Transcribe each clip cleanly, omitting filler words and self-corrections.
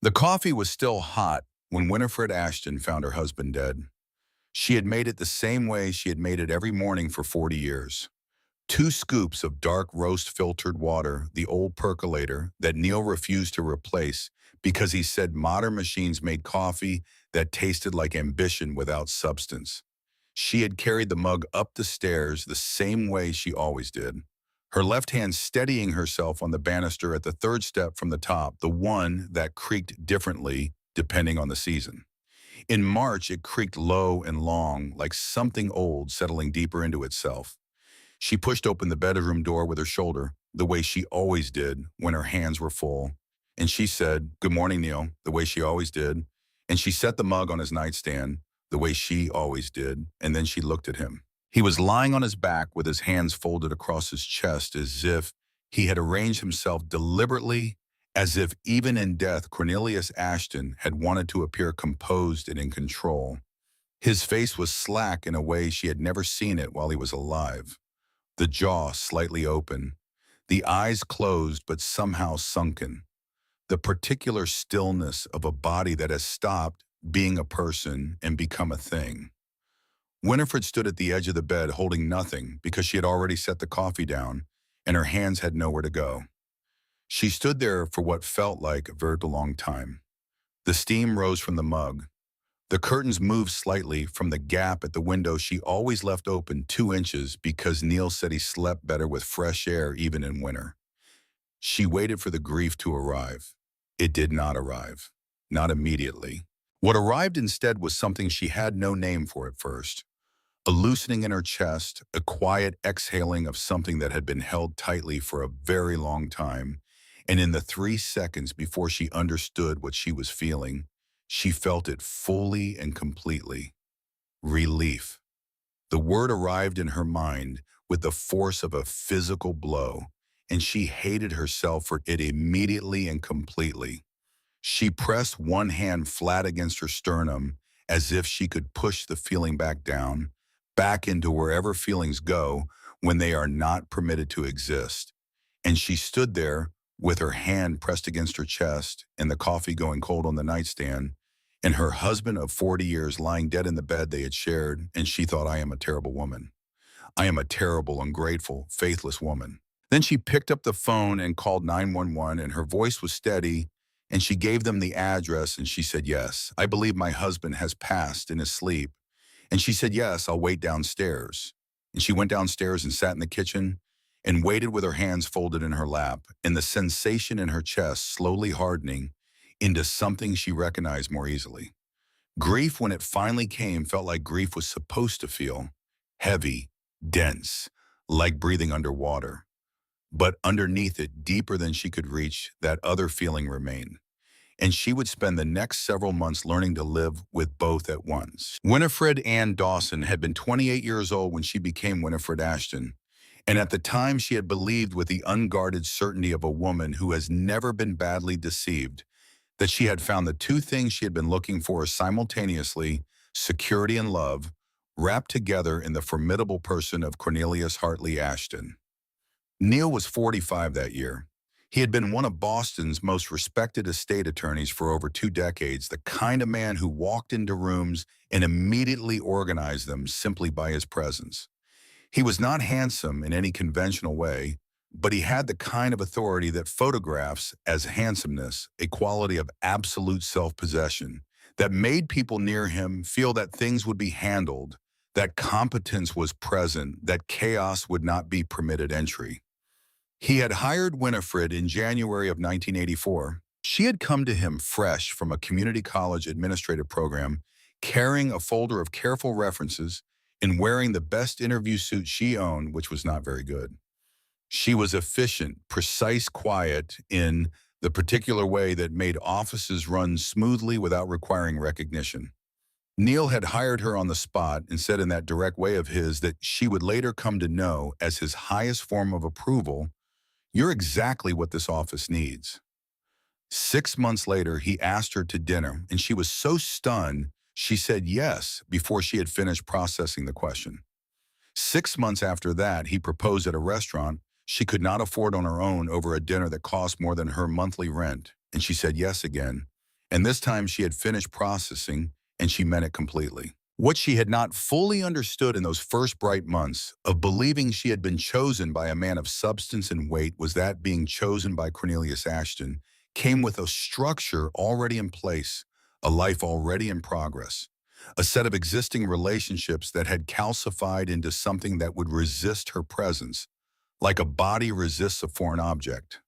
The coffee was still hot when Winifred Ashton found her husband dead. She had made it the same way she had made it every morning for 40 years. 2 scoops of dark roast filtered water, the old percolator that Neil refused to replace because he said modern machines made coffee that tasted like ambition without substance. She had carried the mug up the stairs the same way she always did, her left hand steadying herself on the banister at the third step from the top, the one that creaked differently depending on the season. In March, it creaked low and long, like something old settling deeper into itself. She pushed open the bedroom door with her shoulder, the way she always did when her hands were full. And she said, "Good morning, Neil," the way she always did. And she set the mug on his nightstand, the way she always did. And then she looked at him. He was lying on his back with his hands folded across his chest as if he had arranged himself deliberately, as if even in death Cornelius Ashton had wanted to appear composed and in control. His face was slack in a way she had never seen it while he was alive. The jaw slightly open, the eyes closed but somehow sunken, the particular stillness of a body that has stopped being a person and become a thing. Winifred stood at the edge of the bed holding nothing because she had already set the coffee down and her hands had nowhere to go. She stood there for what felt like a very long time. The steam rose from the mug. The curtains moved slightly from the gap at the window she always left open 2 inches because Neil said he slept better with fresh air even in winter. She waited for the grief to arrive. It did not arrive. Not immediately. What arrived instead was something she had no name for at first. A loosening in her chest, a quiet exhaling of something that had been held tightly for a very long time, and in the 3 seconds before she understood what she was feeling, she felt it fully and completely. Relief. The word arrived in her mind with the force of a physical blow, and she hated herself for it immediately and completely. She pressed one hand flat against her sternum as if she could push the feeling back into wherever feelings go when they are not permitted to exist. And she stood there with her hand pressed against her chest and the coffee going cold on the nightstand, and her husband of 40 years lying dead in the bed they had shared, and she thought, "I am a terrible woman. I am a terrible, ungrateful, faithless woman." Then she picked up the phone and called 911, and her voice was steady, and she gave them the address, and she said, "Yes, I believe my husband has passed in his sleep." And she said, "Yes, I'll wait downstairs." And she went downstairs and sat in the kitchen and waited with her hands folded in her lap, and the sensation in her chest slowly hardening into something she recognized more easily. Grief, when it finally came, felt like grief was supposed to feel: heavy, dense, like breathing underwater. But underneath it, deeper than she could reach, that other feeling remained. And she would spend the next several months learning to live with both at once. Winifred Ann Dawson had been 28 years old when she became Winifred Ashton, and at the time she had believed with the unguarded certainty of a woman who has never been badly deceived that she had found the 2 things she had been looking for simultaneously: security and love, wrapped together in the formidable person of Cornelius Hartley Ashton. Neil was 45 that year. He had been one of Boston's most respected estate attorneys for over 2 decades, the kind of man who walked into rooms and immediately organized them simply by his presence. He was not handsome in any conventional way, but he had the kind of authority that photographs as handsomeness, a quality of absolute self-possession that made people near him feel that things would be handled, that competence was present, that chaos would not be permitted entry. He had hired Winifred in January of 1984. She had come to him fresh from a community college administrative program, carrying a folder of careful references and wearing the best interview suit she owned, which was not very good. She was efficient, precise, quiet in the particular way that made offices run smoothly without requiring recognition. Neil had hired her on the spot and said in that direct way of his that she would later come to know as his highest form of approval, "You're exactly what this office needs." 6 months later, he asked her to dinner, and she was so stunned she said yes before she had finished processing the question. 6 months after that, he proposed at a restaurant she could not afford on her own over a dinner that cost more than her monthly rent, and she said yes again. And this time she had finished processing, and she meant it completely. What she had not fully understood in those first bright months of believing she had been chosen by a man of substance and weight was that being chosen by Cornelius Ashton came with a structure already in place, a life already in progress, a set of existing relationships that had calcified into something that would resist her presence, like a body resists a foreign object.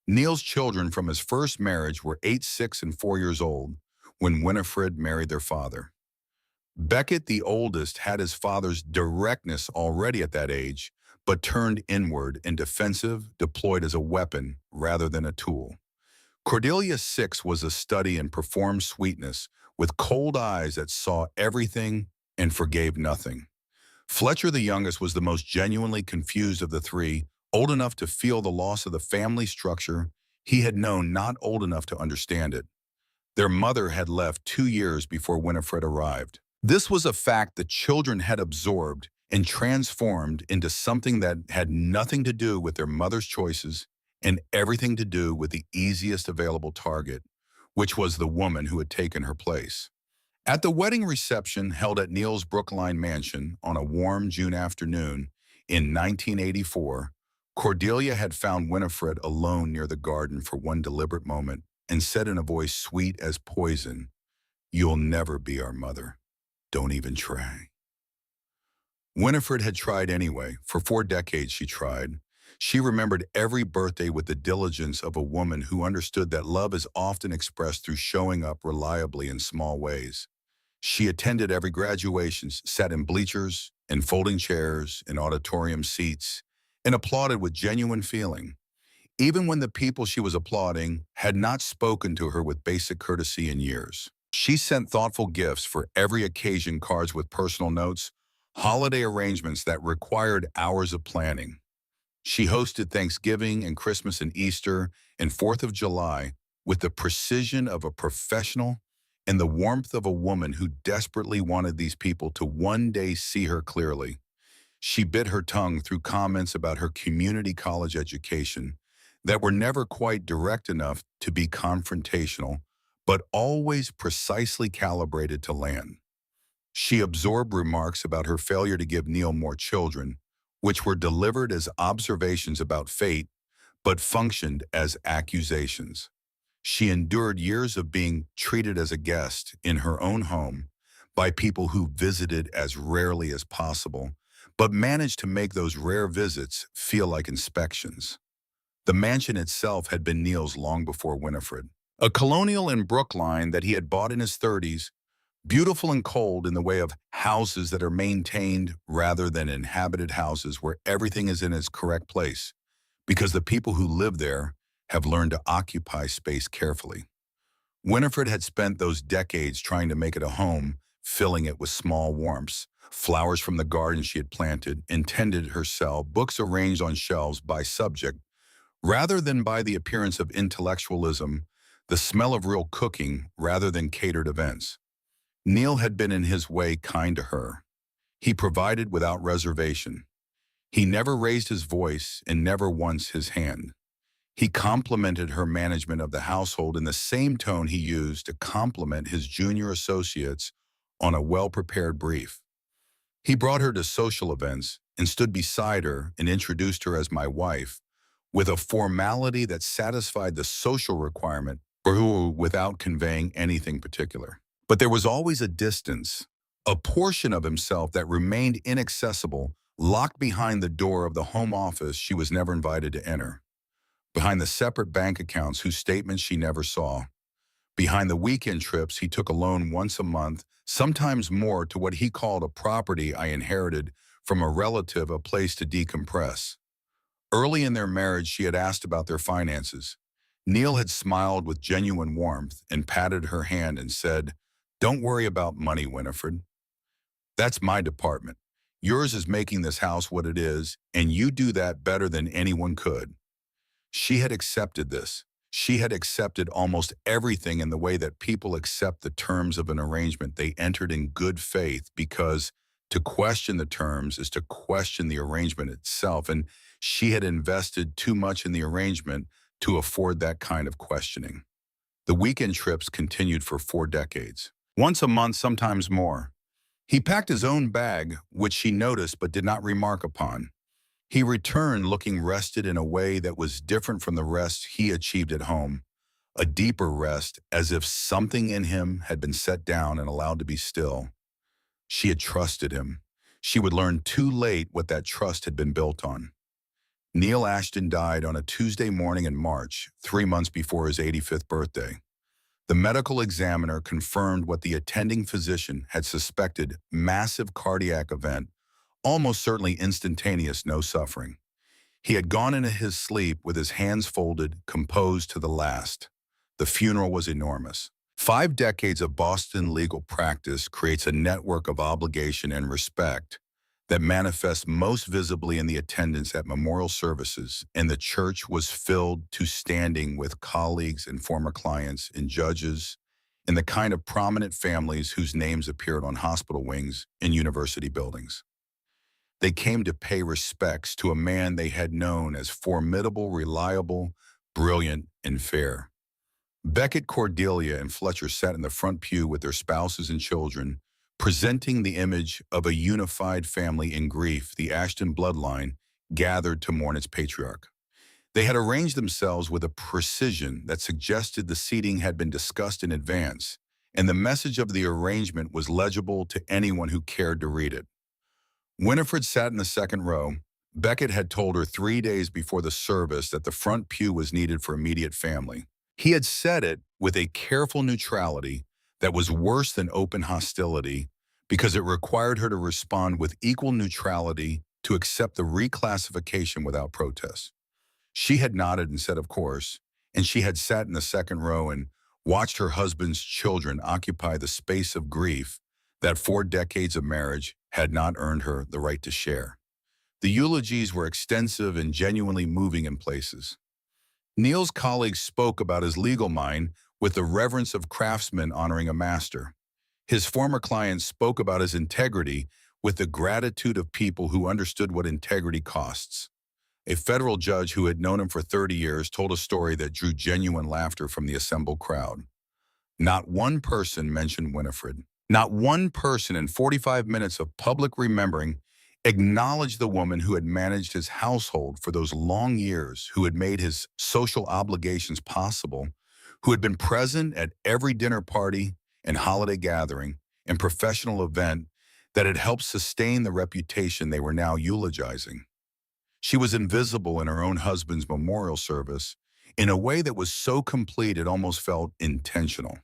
Neil's children from his first marriage were 8, 6, and 4 years old when Winifred married their father. Beckett, the oldest, had his father's directness already at that age, but turned inward and defensive, deployed as a weapon rather than a tool. Cordelia, 6, was a study in performed sweetness, with cold eyes that saw everything and forgave nothing. Fletcher, the youngest, was the most genuinely confused of the three, old enough to feel the loss of the family structure he had known, not old enough to understand it. Their mother had left 2 years before Winifred arrived. This was a fact the children had absorbed and transformed into something that had nothing to do with their mother's choices and everything to do with the easiest available target, which was the woman who had taken her place. At the wedding reception held at Neil's Brookline mansion on a warm June afternoon in 1984, Cordelia had found Winifred alone near the garden for one deliberate moment and said in a voice sweet as poison, "You'll never be our mother. Don't even try." Winifred had tried anyway. For 4 decades she tried. She remembered every birthday with the diligence of a woman who understood that love is often expressed through showing up reliably in small ways. She attended every graduation, sat in bleachers, in folding chairs, in auditorium seats, and applauded with genuine feeling, even when the people she was applauding had not spoken to her with basic courtesy in years. She sent thoughtful gifts for every occasion, cards with personal notes, holiday arrangements that required hours of planning. She hosted Thanksgiving and Christmas and Easter and 4th of July with the precision of a professional and the warmth of a woman who desperately wanted these people to one day see her clearly. She bit her tongue through comments about her community college education that were never quite direct enough to be confrontational, but always precisely calibrated to land. She absorbed remarks about her failure to give Neil more children, which were delivered as observations about fate, but functioned as accusations. She endured years of being treated as a guest in her own home by people who visited as rarely as possible, but managed to make those rare visits feel like inspections. The mansion itself had been Neil's long before Winifred. A colonial in Brookline that he had bought in his 30s, beautiful and cold in the way of houses that are maintained rather than inhabited houses where everything is in its correct place, because the people who live there have learned to occupy space carefully. Winifred had spent those decades trying to make it a home, filling it with small warmths, flowers from the garden she had planted, intended herself, books arranged on shelves by subject, rather than by the appearance of intellectualism, the smell of real cooking rather than catered events. Neil had been in his way kind to her. He provided without reservation. He never raised his voice and never once his hand. He complimented her management of the household in the same tone he used to compliment his junior associates on a well-prepared brief. He brought her to social events and stood beside her and introduced her as my wife with a formality that satisfied the social requirement without conveying anything particular. But there was always a distance, a portion of himself that remained inaccessible, locked behind the door of the home office she was never invited to enter, behind the separate bank accounts whose statements she never saw, behind the weekend trips he took alone once a month, sometimes more, to what he called a property I inherited from a relative, a place to decompress. Early in their marriage, she had asked about their finances. Neil had smiled with genuine warmth and patted her hand and said, "Don't worry about money, Winifred. That's my department. Yours is making this house what it is, and you do that better than anyone could." She had accepted this. She had accepted almost everything in the way that people accept the terms of an arrangement they entered in good faith, because to question the terms is to question the arrangement itself, and she had invested too much in the arrangement to afford that kind of questioning. The weekend trips continued for 4 decades. Once a month, sometimes more. He packed his own bag, which she noticed but did not remark upon. He returned looking rested in a way that was different from the rest he achieved at home, a deeper rest, as if something in him had been set down and allowed to be still. She had trusted him. She would learn too late what that trust had been built on. Neil Ashton died on a Tuesday morning in March, 3 months before his 85th birthday. The medical examiner confirmed what the attending physician had suspected: massive cardiac event, almost certainly instantaneous, no suffering. He had gone into his sleep with his hands folded, composed to the last. The funeral was enormous. 5 decades of Boston legal practice creates a network of obligation and respect that manifests most visibly in the attendance at memorial services, and the church was filled to standing with colleagues and former clients and judges and the kind of prominent families whose names appeared on hospital wings and university buildings. They came to pay respects to a man they had known as formidable, reliable, brilliant, and fair. Beckett, Cordelia, and Fletcher sat in the front pew with their spouses and children, presenting the image of a unified family in grief. The Ashton bloodline gathered to mourn its patriarch. They had arranged themselves with a precision that suggested the seating had been discussed in advance, and the message of the arrangement was legible to anyone who cared to read it. Winifred sat in the second row. Beckett had told her 3 days before the service that the front pew was needed for immediate family. He had said it with a careful neutrality that was worse than open hostility, because it required her to respond with equal neutrality to accept the reclassification without protest. She had nodded and said, of course, and she had sat in the second row and watched her husband's children occupy the space of grief that 4 decades of marriage had not earned her the right to share. The eulogies were extensive and genuinely moving in places. Neil's colleagues spoke about his legal mind with the reverence of craftsmen honoring a master. His former clients spoke about his integrity with the gratitude of people who understood what integrity costs. A federal judge who had known him for 30 years told a story that drew genuine laughter from the assembled crowd. Not one person mentioned Winifred. Not one person in 45 minutes of public remembering acknowledged the woman who had managed his household for those long years, who had made his social obligations possible, who had been present at every dinner party and holiday gathering and professional event that had helped sustain the reputation they were now eulogizing. She was invisible in her own husband's memorial service in a way that was so complete it almost felt intentional.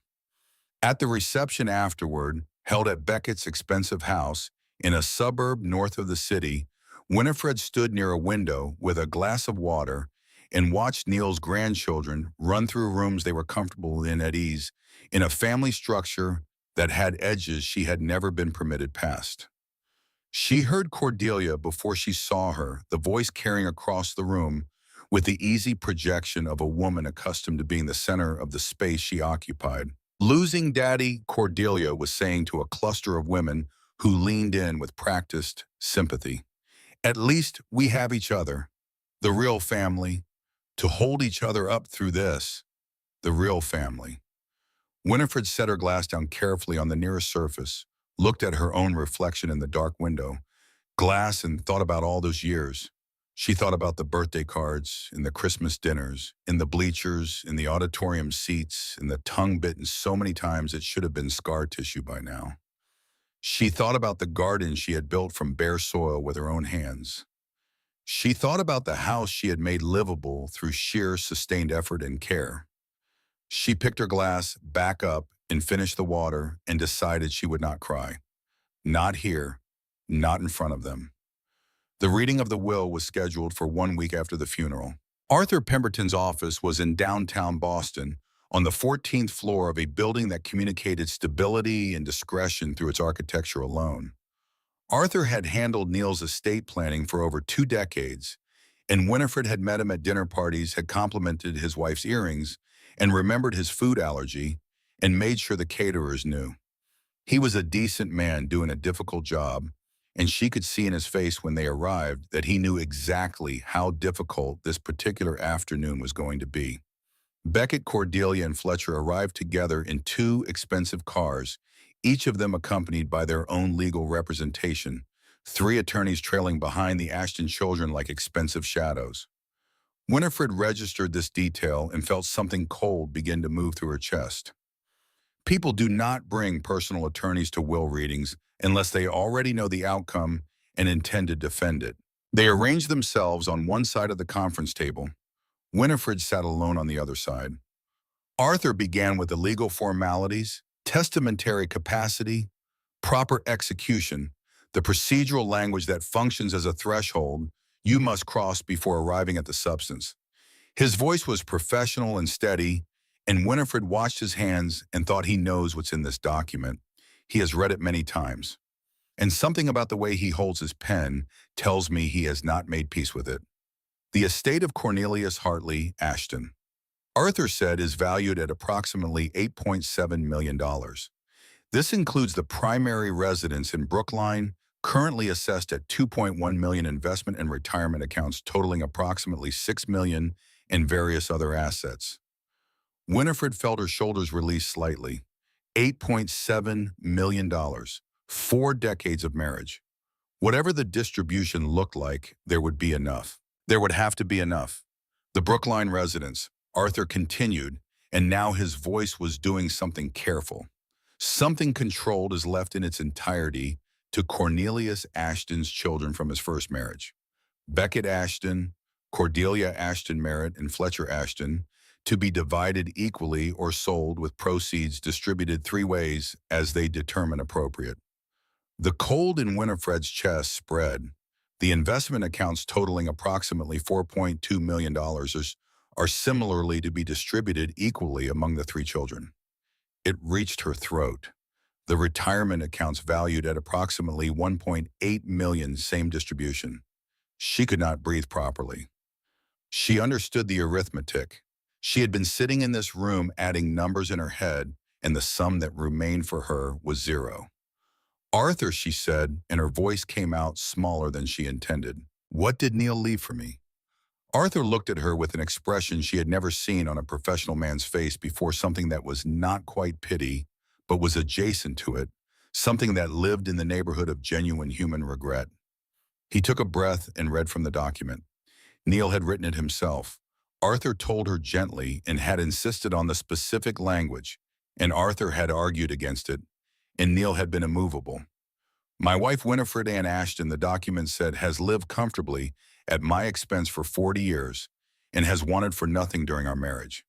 At the reception afterward, held at Beckett's expensive house in a suburb north of the city, Winifred stood near a window with a glass of water and watched Neil's grandchildren run through rooms they were comfortable in at ease, in a family structure that had edges she had never been permitted past. She heard Cordelia before she saw her, the voice carrying across the room with the easy projection of a woman accustomed to being the center of the space she occupied. "Losing Daddy," Cordelia was saying to a cluster of women who leaned in with practiced sympathy. "At least we have each other, the real family, to hold each other up through this, the real family." Winifred set her glass down carefully on the nearest surface, looked at her own reflection in the dark window glass, and thought about all those years. She thought about the birthday cards, and the Christmas dinners, in the bleachers, in the auditorium seats, and the tongue bitten so many times it should have been scar tissue by now. She thought about the garden she had built from bare soil with her own hands. She thought about the house she had made livable through sheer sustained effort and care. She picked her glass back up and finished the water and decided she would not cry. Not here, not in front of them. The reading of the will was scheduled for 1 week after the funeral. Arthur Pemberton's office was in downtown Boston, on the 14th floor of a building that communicated stability and discretion through its architecture alone. Arthur had handled Neil's estate planning for over 2 decades, and Winifred had met him at dinner parties, had complimented his wife's earrings, and remembered his food allergy, and made sure the caterers knew. He was a decent man doing a difficult job, and she could see in his face when they arrived that he knew exactly how difficult this particular afternoon was going to be. Beckett, Cordelia, and Fletcher arrived together in two expensive cars, each of them accompanied by their own legal representation, three attorneys trailing behind the Ashton children like expensive shadows. Winifred registered this detail and felt something cold begin to move through her chest. People do not bring personal attorneys to will readings unless they already know the outcome and intend to defend it. They arranged themselves on one side of the conference table. Winifred sat alone on the other side. Arthur began with the legal formalities, testamentary capacity, proper execution, the procedural language that functions as a threshold you must cross before arriving at the substance. His voice was professional and steady, and Winifred watched his hands and thought he knows what's in this document. He has read it many times. And something about the way he holds his pen tells me he has not made peace with it. The estate of Cornelius Hartley Ashton, Arthur said, is valued at approximately $8.7 million. This includes the primary residence in Brookline, currently assessed at $2.1 million, investment and retirement accounts totaling approximately $6 million, and various other assets. Winifred felt her shoulders release slightly. $8.7 million, 4 decades of marriage. Whatever the distribution looked like, there would be enough. There would have to be enough. The Brookline residence, Arthur continued, and now his voice was doing something careful. Something controlled is left in its entirety to Cornelius Ashton's children from his first marriage. Beckett Ashton, Cordelia Ashton Merritt, and Fletcher Ashton, to be divided equally or sold with proceeds distributed 3 ways as they determine appropriate. The cold in Winifred's chest spread. The investment accounts totaling approximately $4.2 million are similarly to be distributed equally among the 3 children. It reached her throat. The retirement accounts valued at approximately $1.8 million, same distribution. She could not breathe properly. She understood the arithmetic. She had been sitting in this room adding numbers in her head, and the sum that remained for her was 0. Arthur, she said, and her voice came out smaller than she intended. What did Neil leave for me? Arthur looked at her with an expression she had never seen on a professional man's face before, something that was not quite pity, but was adjacent to it, something that lived in the neighborhood of genuine human regret. He took a breath and read from the document. Neil had written it himself. Arthur told her gently and had insisted on the specific language, and Arthur had argued against it, and Neil had been immovable. My wife Winifred Ann Ashton, the document said, has lived comfortably at my expense for 40 years and has wanted for nothing during our marriage.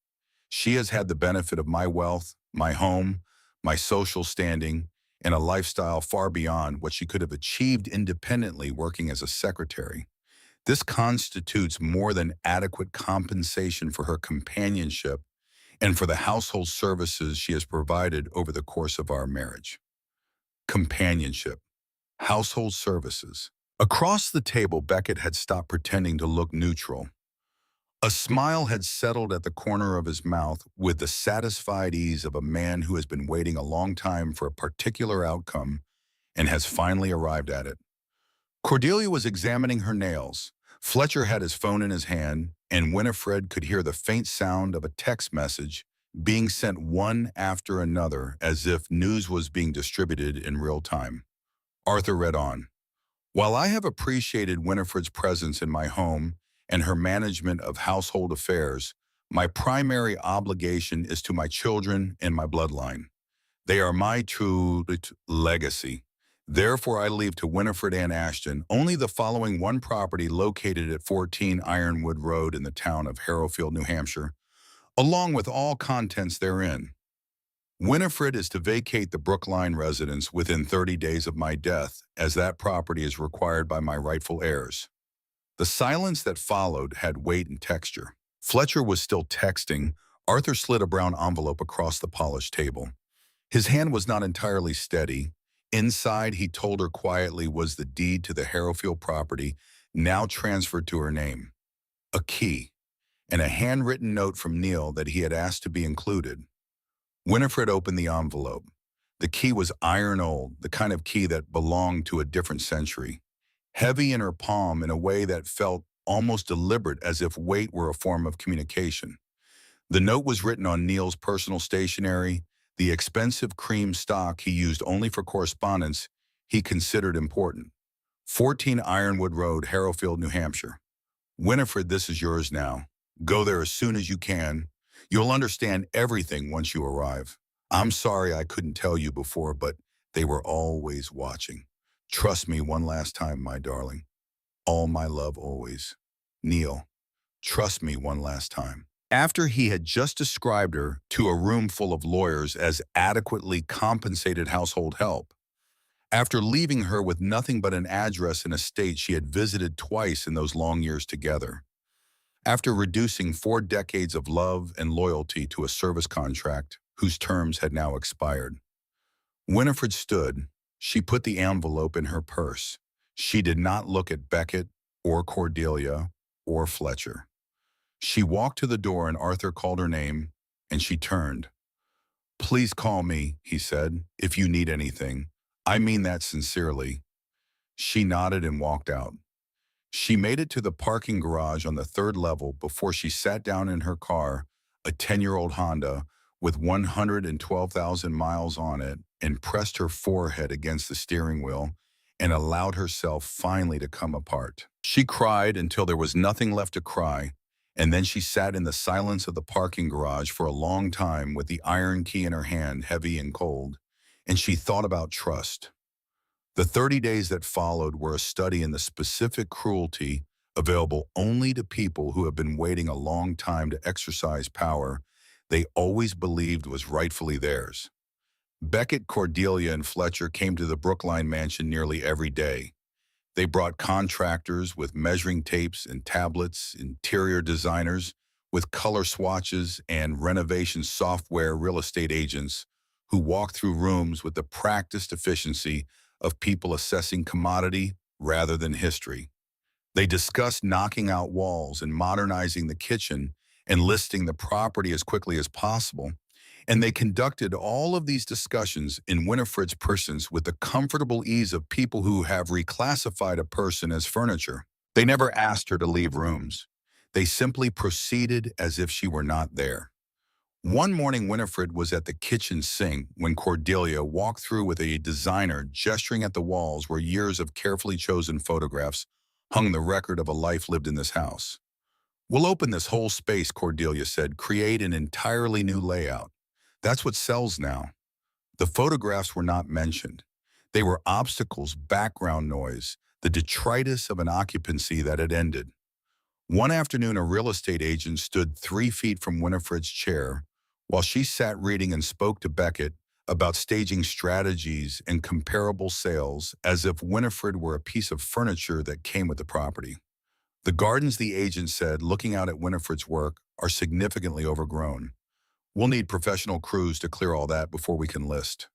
She has had the benefit of my wealth, my home, my social standing, and a lifestyle far beyond what she could have achieved independently working as a secretary. This constitutes more than adequate compensation for her companionship and for the household services she has provided over the course of our marriage. Companionship. Household services. Across the table, Beckett had stopped pretending to look neutral. A smile had settled at the corner of his mouth with the satisfied ease of a man who has been waiting a long time for a particular outcome and has finally arrived at it. Cordelia was examining her nails. Fletcher had his phone in his hand, and Winifred could hear the faint sound of a text message being sent one after another as if news was being distributed in real time. Arthur read on. While I have appreciated Winifred's presence in my home and her management of household affairs, my primary obligation is to my children and my bloodline. They are my true legacy. Therefore, I leave to Winifred Ann Ashton only the following one property located at 14 Ironwood Road in the town of Harrowfield, New Hampshire, along with all contents therein. Winifred is to vacate the Brookline residence within 30 days of my death, as that property is required by my rightful heirs. The silence that followed had weight and texture. Fletcher was still texting. Arthur slid a brown envelope across the polished table. His hand was not entirely steady. Inside, he told her quietly, was the deed to the Harrowfield property, now transferred to her name. A key, and a handwritten note from Neil that he had asked to be included. Winifred opened the envelope. The key was iron old, the kind of key that belonged to a different century. Heavy in her palm in a way that felt almost deliberate, as if weight were a form of communication. The note was written on Neil's personal stationery, the expensive cream stock he used only for correspondence he considered important. 14 Ironwood Road, Harrowfield, New Hampshire. Winifred, this is yours now. Go there as soon as you can. You'll understand everything once you arrive. I'm sorry I couldn't tell you before, but they were always watching. Trust me one last time, my darling. All my love always. Neil, trust me one last time. After he had just described her to a room full of lawyers as adequately compensated household help, after leaving her with nothing but an address and a state she had visited twice in those long years together, after reducing 4 decades of love and loyalty to a service contract whose terms had now expired, Winifred stood. She put the envelope in her purse. She did not look at Beckett or Cordelia or Fletcher. She walked to the door and Arthur called her name, and she turned. "Please call me," he said, "if you need anything. I mean that sincerely." She nodded and walked out. She made it to the parking garage on the 3rd level before she sat down in her car, a 10-year-old Honda with 112,000 miles on it, and pressed her forehead against the steering wheel and allowed herself finally to come apart. She cried until there was nothing left to cry, and then she sat in the silence of the parking garage for a long time with the iron key in her hand, heavy and cold, and she thought about trust. The 30 days that followed were a study in the specific cruelty available only to people who have been waiting a long time to exercise power they always believed was rightfully theirs. Beckett, Cordelia, and Fletcher came to the Brookline mansion nearly every day. They brought contractors with measuring tapes and tablets, interior designers with color swatches, and renovation software real estate agents who walked through rooms with the practiced efficiency of people assessing commodity rather than history. They discussed knocking out walls and modernizing the kitchen and listing the property as quickly as possible. And they conducted all of these discussions in Winifred's presence with the comfortable ease of people who have reclassified a person as furniture. They never asked her to leave rooms. They simply proceeded as if she were not there. One morning, Winifred was at the kitchen sink when Cordelia walked through with a designer gesturing at the walls where years of carefully chosen photographs hung the record of a life lived in this house. "We'll open this whole space," Cordelia said, "create an entirely new layout. That's what sells now." The photographs were not mentioned. They were obstacles, background noise, the detritus of an occupancy that had ended. One afternoon, a real estate agent stood 3 feet from Winifred's chair while she sat reading and spoke to Beckett about staging strategies and comparable sales as if Winifred were a piece of furniture that came with the property. "The gardens," the agent said, looking out at Winifred's work, "are significantly overgrown. We'll need professional crews to clear all that before we can list."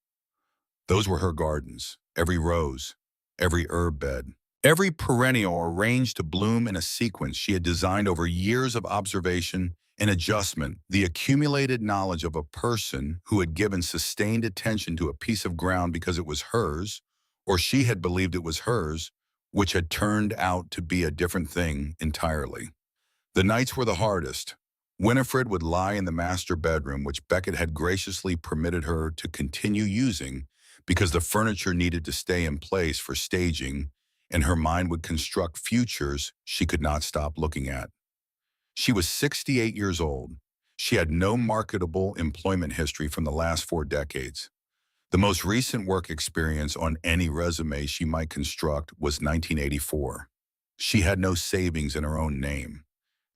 Those were her gardens, every rose, every herb bed, every perennial arranged to bloom in a sequence she had designed over years of observation and adjustment, the accumulated knowledge of a person who had given sustained attention to a piece of ground because it was hers, or she had believed it was hers, which had turned out to be a different thing entirely. The nights were the hardest. Winifred would lie in the master bedroom, which Beckett had graciously permitted her to continue using because the furniture needed to stay in place for staging, and her mind would construct futures she could not stop looking at. She was 68 years old. She had no marketable employment history from the last 4 decades. The most recent work experience on any resume she might construct was 1984. She had no savings in her own name.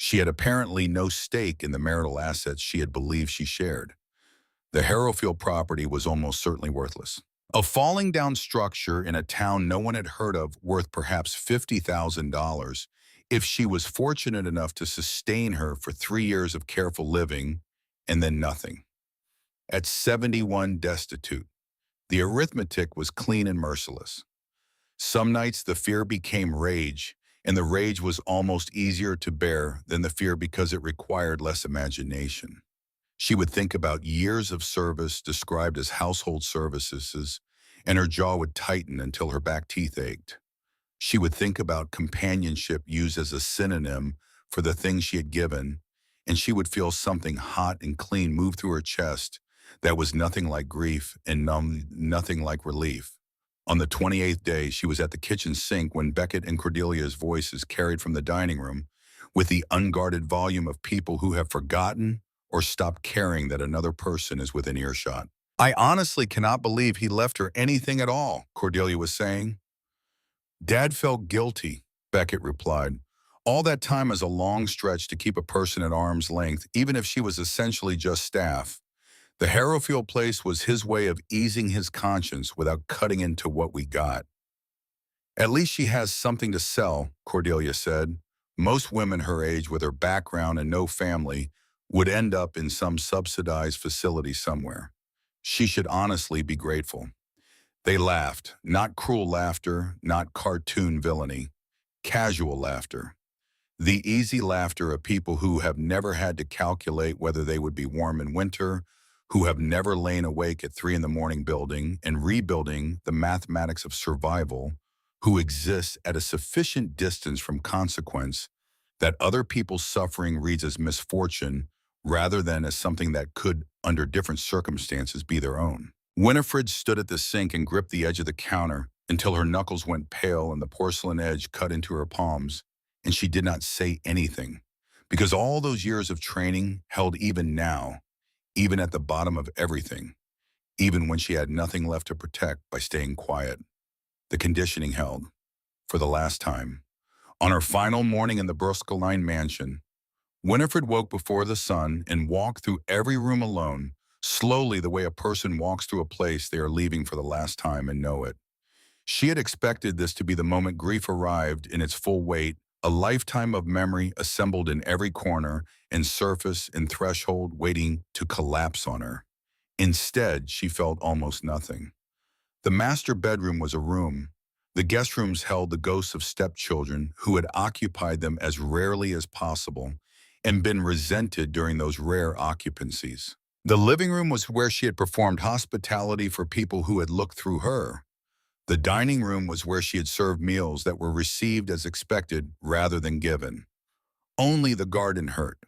She had apparently no stake in the marital assets she had believed she shared. The Harrowfield property was almost certainly worthless. A falling down structure in a town no one had heard of worth perhaps $50,000 if she was fortunate enough to sustain her for 3 years of careful living and then nothing. At 71 destitute, the arithmetic was clean and merciless. Some nights the fear became rage, and the rage was almost easier to bear than the fear because it required less imagination. She would think about years of service described as household services, and her jaw would tighten until her back teeth ached. She would think about companionship used as a synonym for the things she had given, and she would feel something hot and clean move through her chest that was nothing like grief and nothing like relief. On the 28th day, she was at the kitchen sink when Beckett and Cordelia's voices carried from the dining room with the unguarded volume of people who have forgotten or stopped caring that another person is within earshot. I honestly cannot believe he left her anything at all, Cordelia was saying. Dad felt guilty, Beckett replied. All that time is a long stretch to keep a person at arm's length, even if she was essentially just staff. The Harrowfield place was his way of easing his conscience without cutting into what we got. At least she has something to sell, Cordelia said. Most women her age with her background and no family would end up in some subsidized facility somewhere. She should honestly be grateful. They laughed, not cruel laughter, not cartoon villainy, casual laughter. The easy laughter of people who have never had to calculate whether they would be warm in winter, who have never lain awake at 3 in the morning building and rebuilding the mathematics of survival, who exist at a sufficient distance from consequence that other people's suffering reads as misfortune rather than as something that could, under different circumstances, be their own. Winifred stood at the sink and gripped the edge of the counter until her knuckles went pale and the porcelain edge cut into her palms, and she did not say anything, because all those years of training held even now, even at the bottom of everything, even when she had nothing left to protect by staying quiet. The conditioning held, for the last time. On her final morning in the Bruskeline mansion, Winifred woke before the sun and walked through every room alone, slowly the way a person walks through a place they are leaving for the last time and know it. She had expected this to be the moment grief arrived in its full weight, a lifetime of memory assembled in every corner and surface and threshold waiting to collapse on her. Instead, she felt almost nothing. The master bedroom was a room. The guest rooms held the ghosts of stepchildren who had occupied them as rarely as possible and been resented during those rare occupancies. The living room was where she had performed hospitality for people who had looked through her. The dining room was where she had served meals that were received as expected rather than given. Only the garden hurt.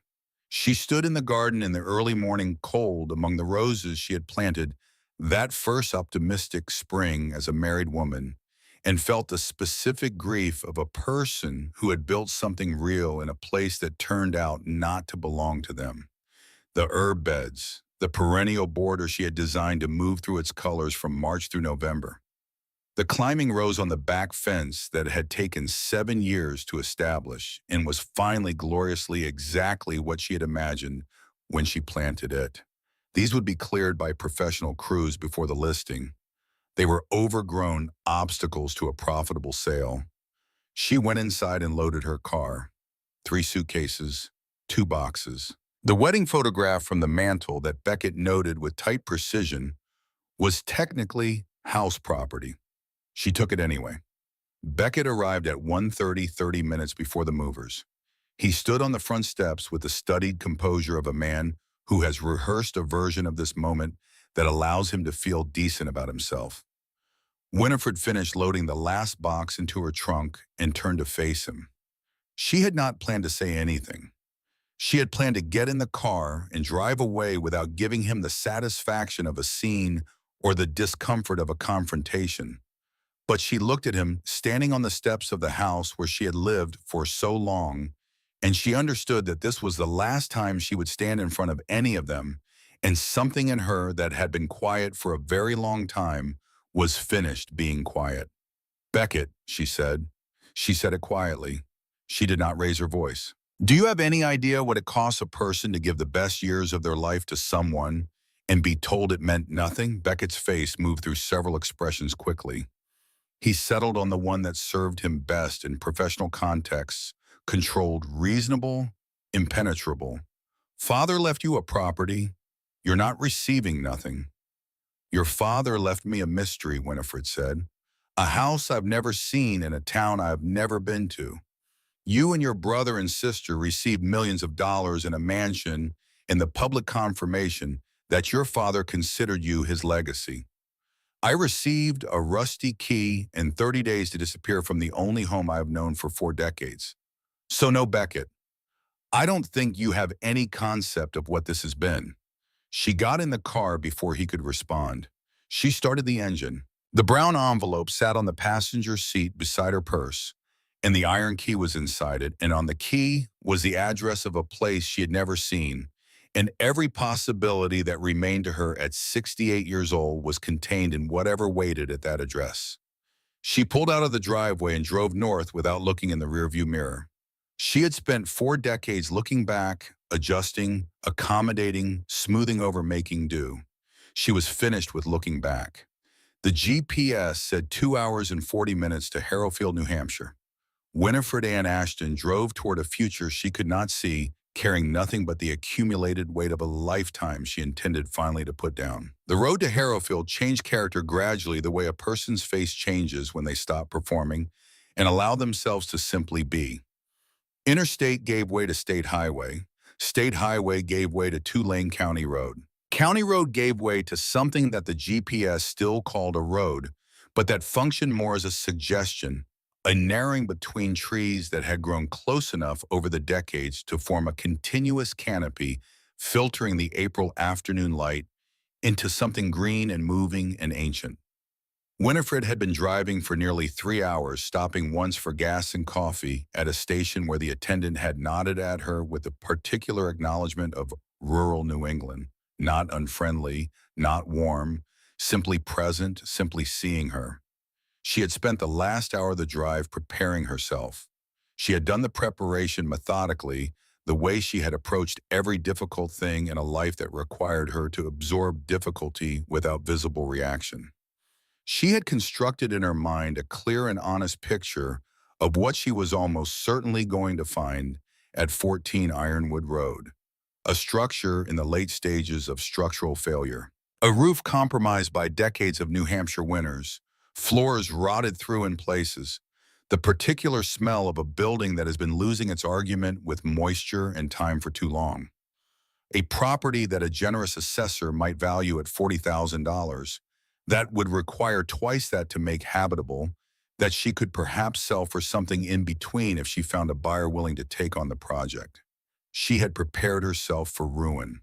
She stood in the garden in the early morning cold among the roses she had planted that first optimistic spring as a married woman, and felt the specific grief of a person who had built something real in a place that turned out not to belong to them. The herb beds, the perennial border she had designed to move through its colors from March through November. The climbing rose on the back fence that had taken 7 years to establish and was finally gloriously exactly what she had imagined when she planted it. These would be cleared by professional crews before the listing. They were overgrown obstacles to a profitable sale. She went inside and loaded her car. 3 suitcases, 2 boxes. The wedding photograph from the mantel that Beckett noted with tight precision was technically house property. She took it anyway. Beckett arrived at 1:30, 30 minutes before the movers. He stood on the front steps with the studied composure of a man who has rehearsed a version of this moment that allows him to feel decent about himself. Winifred finished loading the last box into her trunk and turned to face him. She had not planned to say anything. She had planned to get in the car and drive away without giving him the satisfaction of a scene or the discomfort of a confrontation. But she looked at him standing on the steps of the house where she had lived for so long, and she understood that this was the last time she would stand in front of any of them, and something in her that had been quiet for a very long time was finished being quiet. "Beckett," she said. She said it quietly. She did not raise her voice. "Do you have any idea what it costs a person to give the best years of their life to someone and be told it meant nothing?" Beckett's face moved through several expressions quickly. He settled on the one that served him best in professional contexts, controlled, reasonable, impenetrable. "Father left you a property. You're not receiving nothing." "Your father left me a mystery," Winifred said. "A house I've never seen in a town I've never been to. You and your brother and sister received millions of dollars in a mansion and the public confirmation that your father considered you his legacy. I received a rusty key and 30 days to disappear from the only home I have known for 4 decades. So no, Beckett, I don't think you have any concept of what this has been. She got in the car before he could respond. She started the engine. The brown envelope sat on the passenger seat beside her purse, and the iron key was inside it, and on the key was the address of a place she had never seen, and every possibility that remained to her at 68 years old was contained in whatever waited at that address. She pulled out of the driveway and drove north without looking in the rearview mirror. She had spent 4 decades looking back, adjusting, accommodating, smoothing over, making do. She was finished with looking back. The GPS said 2 hours and 40 minutes to Harrowfield, New Hampshire. Winifred Ann Ashton drove toward a future she could not see, carrying nothing but the accumulated weight of a lifetime she intended finally to put down. The road to Harrowfield changed character gradually the way a person's face changes when they stop performing and allow themselves to simply be. Interstate gave way to state highway. State highway gave way to two-lane county road. County road gave way to something that the GPS still called a road, but that functioned more as a suggestion, a narrowing between trees that had grown close enough over the decades to form a continuous canopy, filtering the April afternoon light into something green and moving and ancient. Winifred had been driving for nearly 3 hours, stopping once for gas and coffee at a station where the attendant had nodded at her with a particular acknowledgement of rural New England, not unfriendly, not warm, simply present, simply seeing her. She had spent the last hour of the drive preparing herself. She had done the preparation methodically, the way she had approached every difficult thing in a life that required her to absorb difficulty without visible reaction. She had constructed in her mind a clear and honest picture of what she was almost certainly going to find at 14 Ironwood Road, a structure in the late stages of structural failure. A roof compromised by decades of New Hampshire winters, floors rotted through in places, the particular smell of a building that has been losing its argument with moisture and time for too long. A property that a generous assessor might value at $40,000, that would require twice that to make habitable, that she could perhaps sell for something in between if she found a buyer willing to take on the project. She had prepared herself for ruin.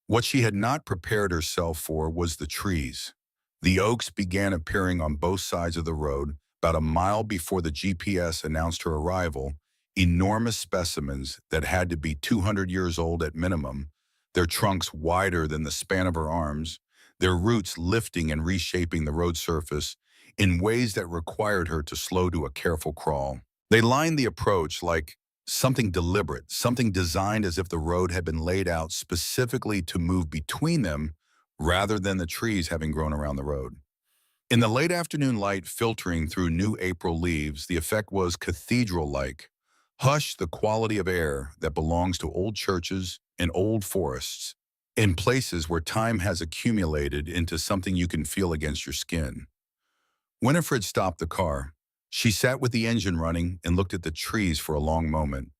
What she had not prepared herself for was the trees. The oaks began appearing on both sides of the road about a mile before the GPS announced her arrival, enormous specimens that had to be 200 years old at minimum, their trunks wider than the span of her arms, their roots lifting and reshaping the road surface in ways that required her to slow to a careful crawl. They lined the approach like something deliberate, something designed as if the road had been laid out specifically to move between them rather than the trees having grown around the road. In the late afternoon light filtering through new April leaves, the effect was cathedral-like. Hush, the quality of air that belongs to old churches and old forests, in places where time has accumulated into something you can feel against your skin. Winifred stopped the car. She sat with the engine running and looked at the trees for a long moment.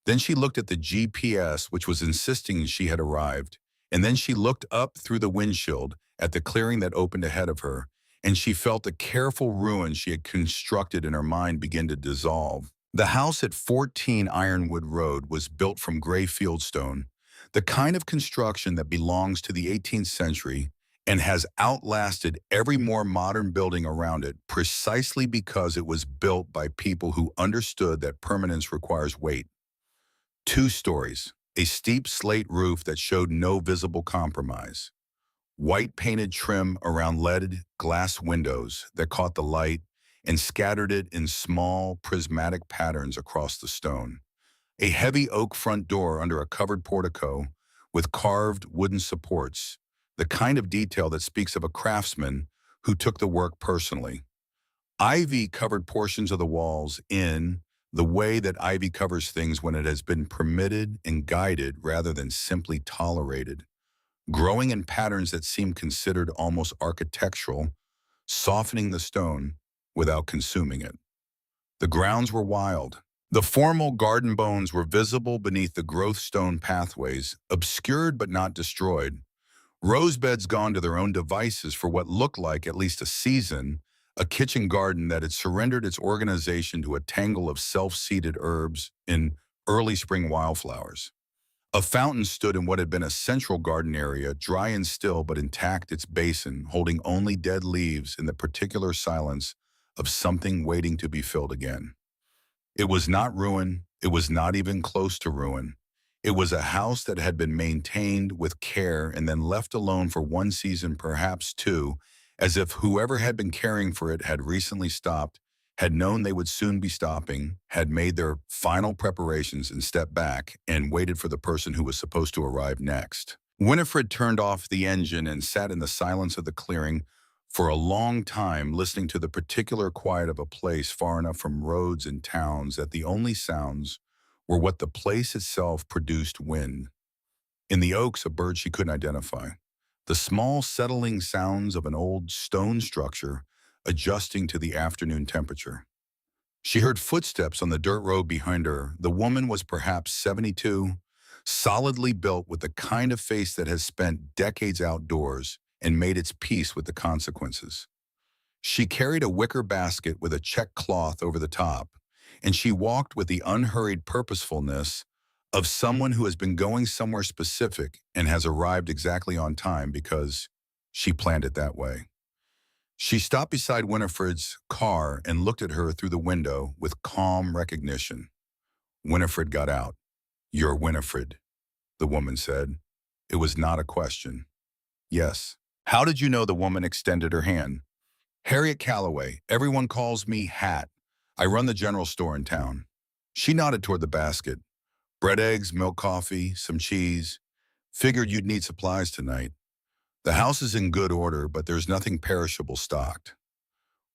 Then she looked at the GPS, which was insisting she had arrived. And then she looked up through the windshield at the clearing that opened ahead of her, and she felt the careful ruin she had constructed in her mind begin to dissolve. The house at 14 Ironwood Road was built from gray fieldstone, the kind of construction that belongs to the 18th century and has outlasted every more modern building around it precisely because it was built by people who understood that permanence requires weight. 2 stories, a steep slate roof that showed no visible compromise, white painted trim around leaded glass windows that caught the light and scattered it in small prismatic patterns across the stone. A heavy oak front door under a covered portico with carved wooden supports, the kind of detail that speaks of a craftsman who took the work personally. Ivy covered portions of the walls in the way that ivy covers things when it has been permitted and guided rather than simply tolerated, growing in patterns that seem considered almost architectural, softening the stone without consuming it. The grounds were wild. The formal garden bones were visible beneath the growth stone pathways, obscured but not destroyed. Rose beds gone to their own devices for what looked like at least a season, a kitchen garden that had surrendered its organization to a tangle of self-seeded herbs in early spring wildflowers. A fountain stood in what had been a central garden area, dry and still but intact, its basin holding only dead leaves in the particular silence of something waiting to be filled again. It was not ruin, it was not even close to ruin. It was a house that had been maintained with care and then left alone for one season, perhaps two, as if whoever had been caring for it had recently stopped, had known they would soon be stopping, had made their final preparations and stepped back and waited for the person who was supposed to arrive next. Winifred turned off the engine and sat in the silence of the clearing for a long time, listening to the particular quiet of a place far enough from roads and towns that the only sounds were what the place itself produced: wind. In the oaks, a bird she couldn't identify. The small settling sounds of an old stone structure adjusting to the afternoon temperature. She heard footsteps on the dirt road behind her. The woman was perhaps 72, solidly built with the kind of face that has spent decades outdoors and made its peace with the consequences. She carried a wicker basket with a check cloth over the top, and she walked with the unhurried purposefulness of someone who has been going somewhere specific and has arrived exactly on time because she planned it that way. She stopped beside Winifred's car and looked at her through the window with calm recognition. Winifred got out. "You're Winifred," the woman said. It was not a question. "Yes." "How did you know?" The woman extended her hand. "Harriet Calloway. Everyone calls me Hat. I run the general store in town." She nodded toward the basket. "Bread, eggs, milk, coffee, some cheese. Figured you'd need supplies tonight. The house is in good order, but there's nothing perishable stocked."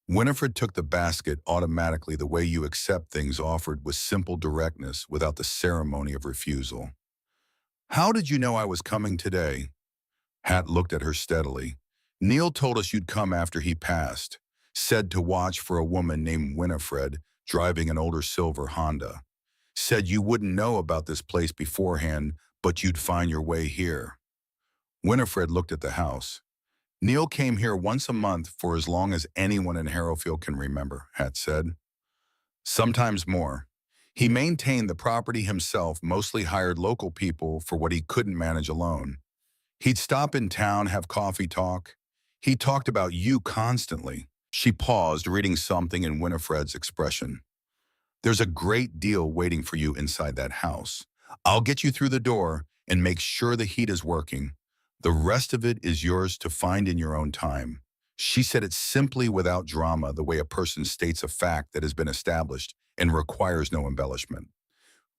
Winifred took the basket automatically, the way you accept things offered with simple directness without the ceremony of refusal. "How did you know I was coming today?" Hat looked at her steadily. "Neil told us you'd come after he passed. Said to watch for a woman named Winifred driving an older silver Honda. Said you wouldn't know about this place beforehand, but you'd find your way here." Winifred looked at the house. "Neil came here once a month for as long as anyone in Harrowfield can remember," Hat said. "Sometimes more. He maintained the property himself, mostly hired local people for what he couldn't manage alone. He'd stop in town, have coffee talk. He talked about you constantly." She paused, reading something in Winifred's expression. "There's a great deal waiting for you inside that house. I'll get you through the door and make sure the heat is working. The rest of it is yours to find in your own time." She said it simply, without drama, the way a person states a fact that has been established and requires no embellishment.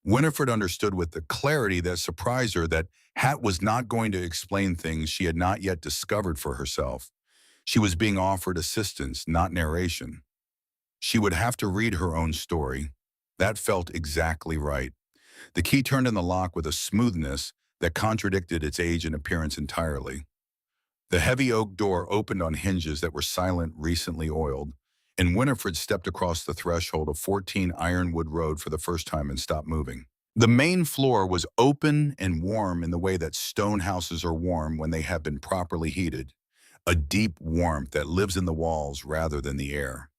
Winifred understood with the clarity that surprised her that Hat was not going to explain things she had not yet discovered for herself. She was being offered assistance, not narration. She would have to read her own story. That felt exactly right. The key turned in the lock with a smoothness that contradicted its age and appearance entirely. The heavy oak door opened on hinges that were silent, recently oiled, and Winifred stepped across the threshold of 14 Ironwood Road for the first time and stopped moving. The main floor was open and warm in the way that stone houses are warm when they have been properly heated, a deep warmth that lives in the walls rather than the air.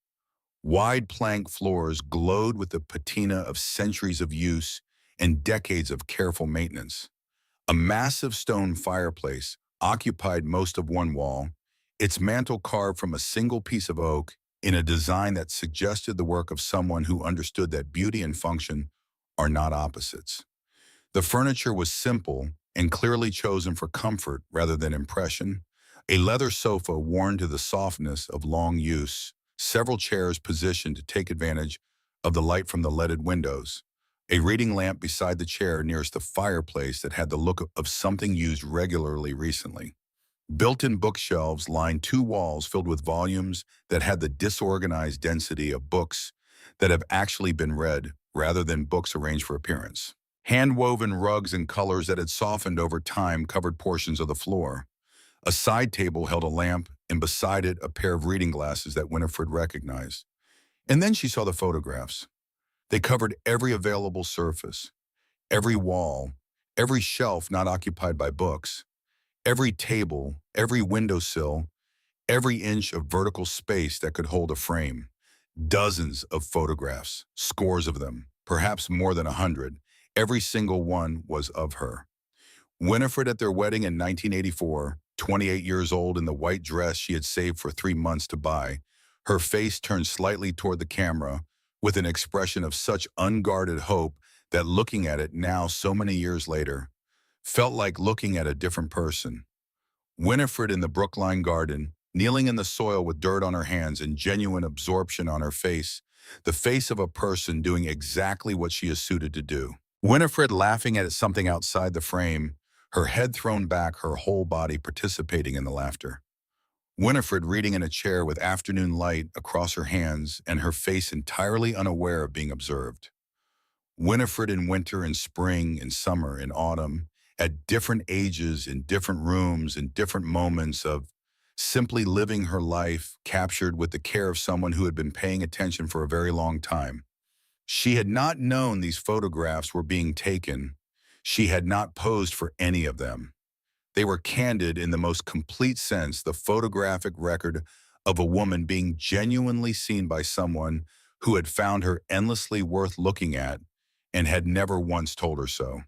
Wide plank floors glowed with the patina of centuries of use and decades of careful maintenance. A massive stone fireplace occupied most of one wall, its mantel carved from a single piece of oak in a design that suggested the work of someone who understood that beauty and function are not opposites. The furniture was simple and clearly chosen for comfort rather than impression. A leather sofa worn to the softness of long use, several chairs positioned to take advantage of the light from the leaded windows, a reading lamp beside the chair nearest the fireplace that had the look of something used regularly recently. Built-in bookshelves lined two walls filled with volumes that had the disorganized density of books that have actually been read rather than books arranged for appearance. Hand-woven rugs in colors that had softened over time covered portions of the floor. A side table held a lamp, and beside it a pair of reading glasses that Winifred recognized. And then she saw the photographs. They covered every available surface, every wall, every shelf not occupied by books, every table, every windowsill, every inch of vertical space that could hold a frame. Dozens of photographs, scores of them, perhaps more than 100, Every single one was of her. Winifred at their wedding in 1984, 28 years old in the white dress she had saved for 3 months to buy, her face turned slightly toward the camera with an expression of such unguarded hope that looking at it now so many years later felt like looking at a different person. Winifred in the Brookline garden, kneeling in the soil with dirt on her hands and genuine absorption on her face, the face of a person doing exactly what she is suited to do. Winifred laughing at something outside the frame, her head thrown back, her whole body participating in the laughter. Winifred reading in a chair with afternoon light across her hands and her face entirely unaware of being observed. Winifred in winter and spring and summer and autumn, at different ages, in different rooms, in different moments of simply living her life, captured with the care of someone who had been paying attention for a very long time. She had not known these photographs were being taken. She had not posed for any of them. They were candid in the most complete sense, the photographic record of a woman being genuinely seen by someone who had found her endlessly worth looking at and had never once told her so.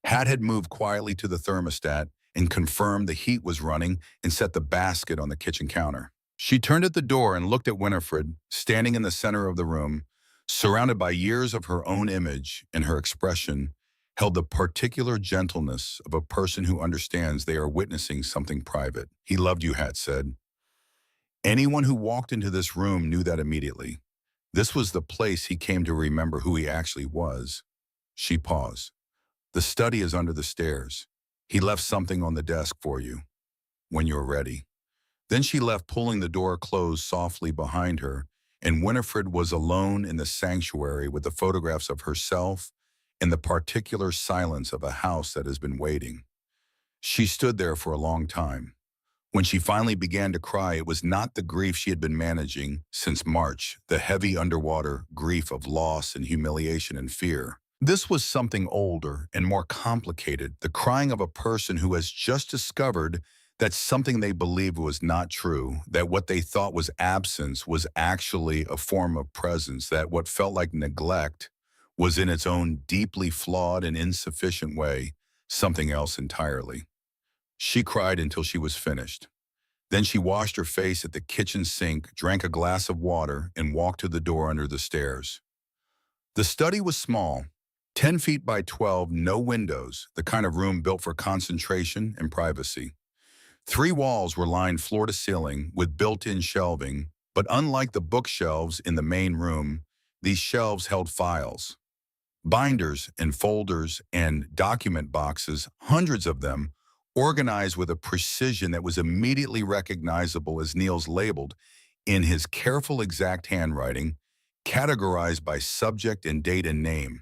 Had moved quietly to the thermostat and confirmed the heat was running and set the basket on the kitchen counter. She turned at the door and looked at Winifred, standing in the center of the room, surrounded by years of her own image, and her expression held the particular gentleness of a person who understands they are witnessing something private. "He loved you," Hat said. Anyone who walked into this room knew that immediately. This was the place he came to remember who he actually was. She paused. "The study is under the stairs. He left something on the desk for you, when you're ready." Then she left, pulling the door closed softly behind her, and Winifred was alone in the sanctuary with the photographs of herself and the particular silence of a house that has been waiting. She stood there for a long time. When she finally began to cry, it was not the grief she had been managing since March, the heavy underwater grief of loss and humiliation and fear. This was something older and more complicated, the crying of a person who has just discovered that something they believed was not true, that what they thought was absence was actually a form of presence, that what felt like neglect was in its own deeply flawed and insufficient way something else entirely. She cried until she was finished. Then she washed her face at the kitchen sink, drank a glass of water, and walked to the door under the stairs. The study was small, 10 feet by 12, no windows, the kind of room built for concentration and privacy. 3 walls were lined floor to ceiling with built-in shelving, but unlike the bookshelves in the main room, these shelves held files. Binders and folders and document boxes, hundreds of them, organized with a precision that was immediately recognizable as Neil's labeled, in his careful exact handwriting, categorized by subject and date and name.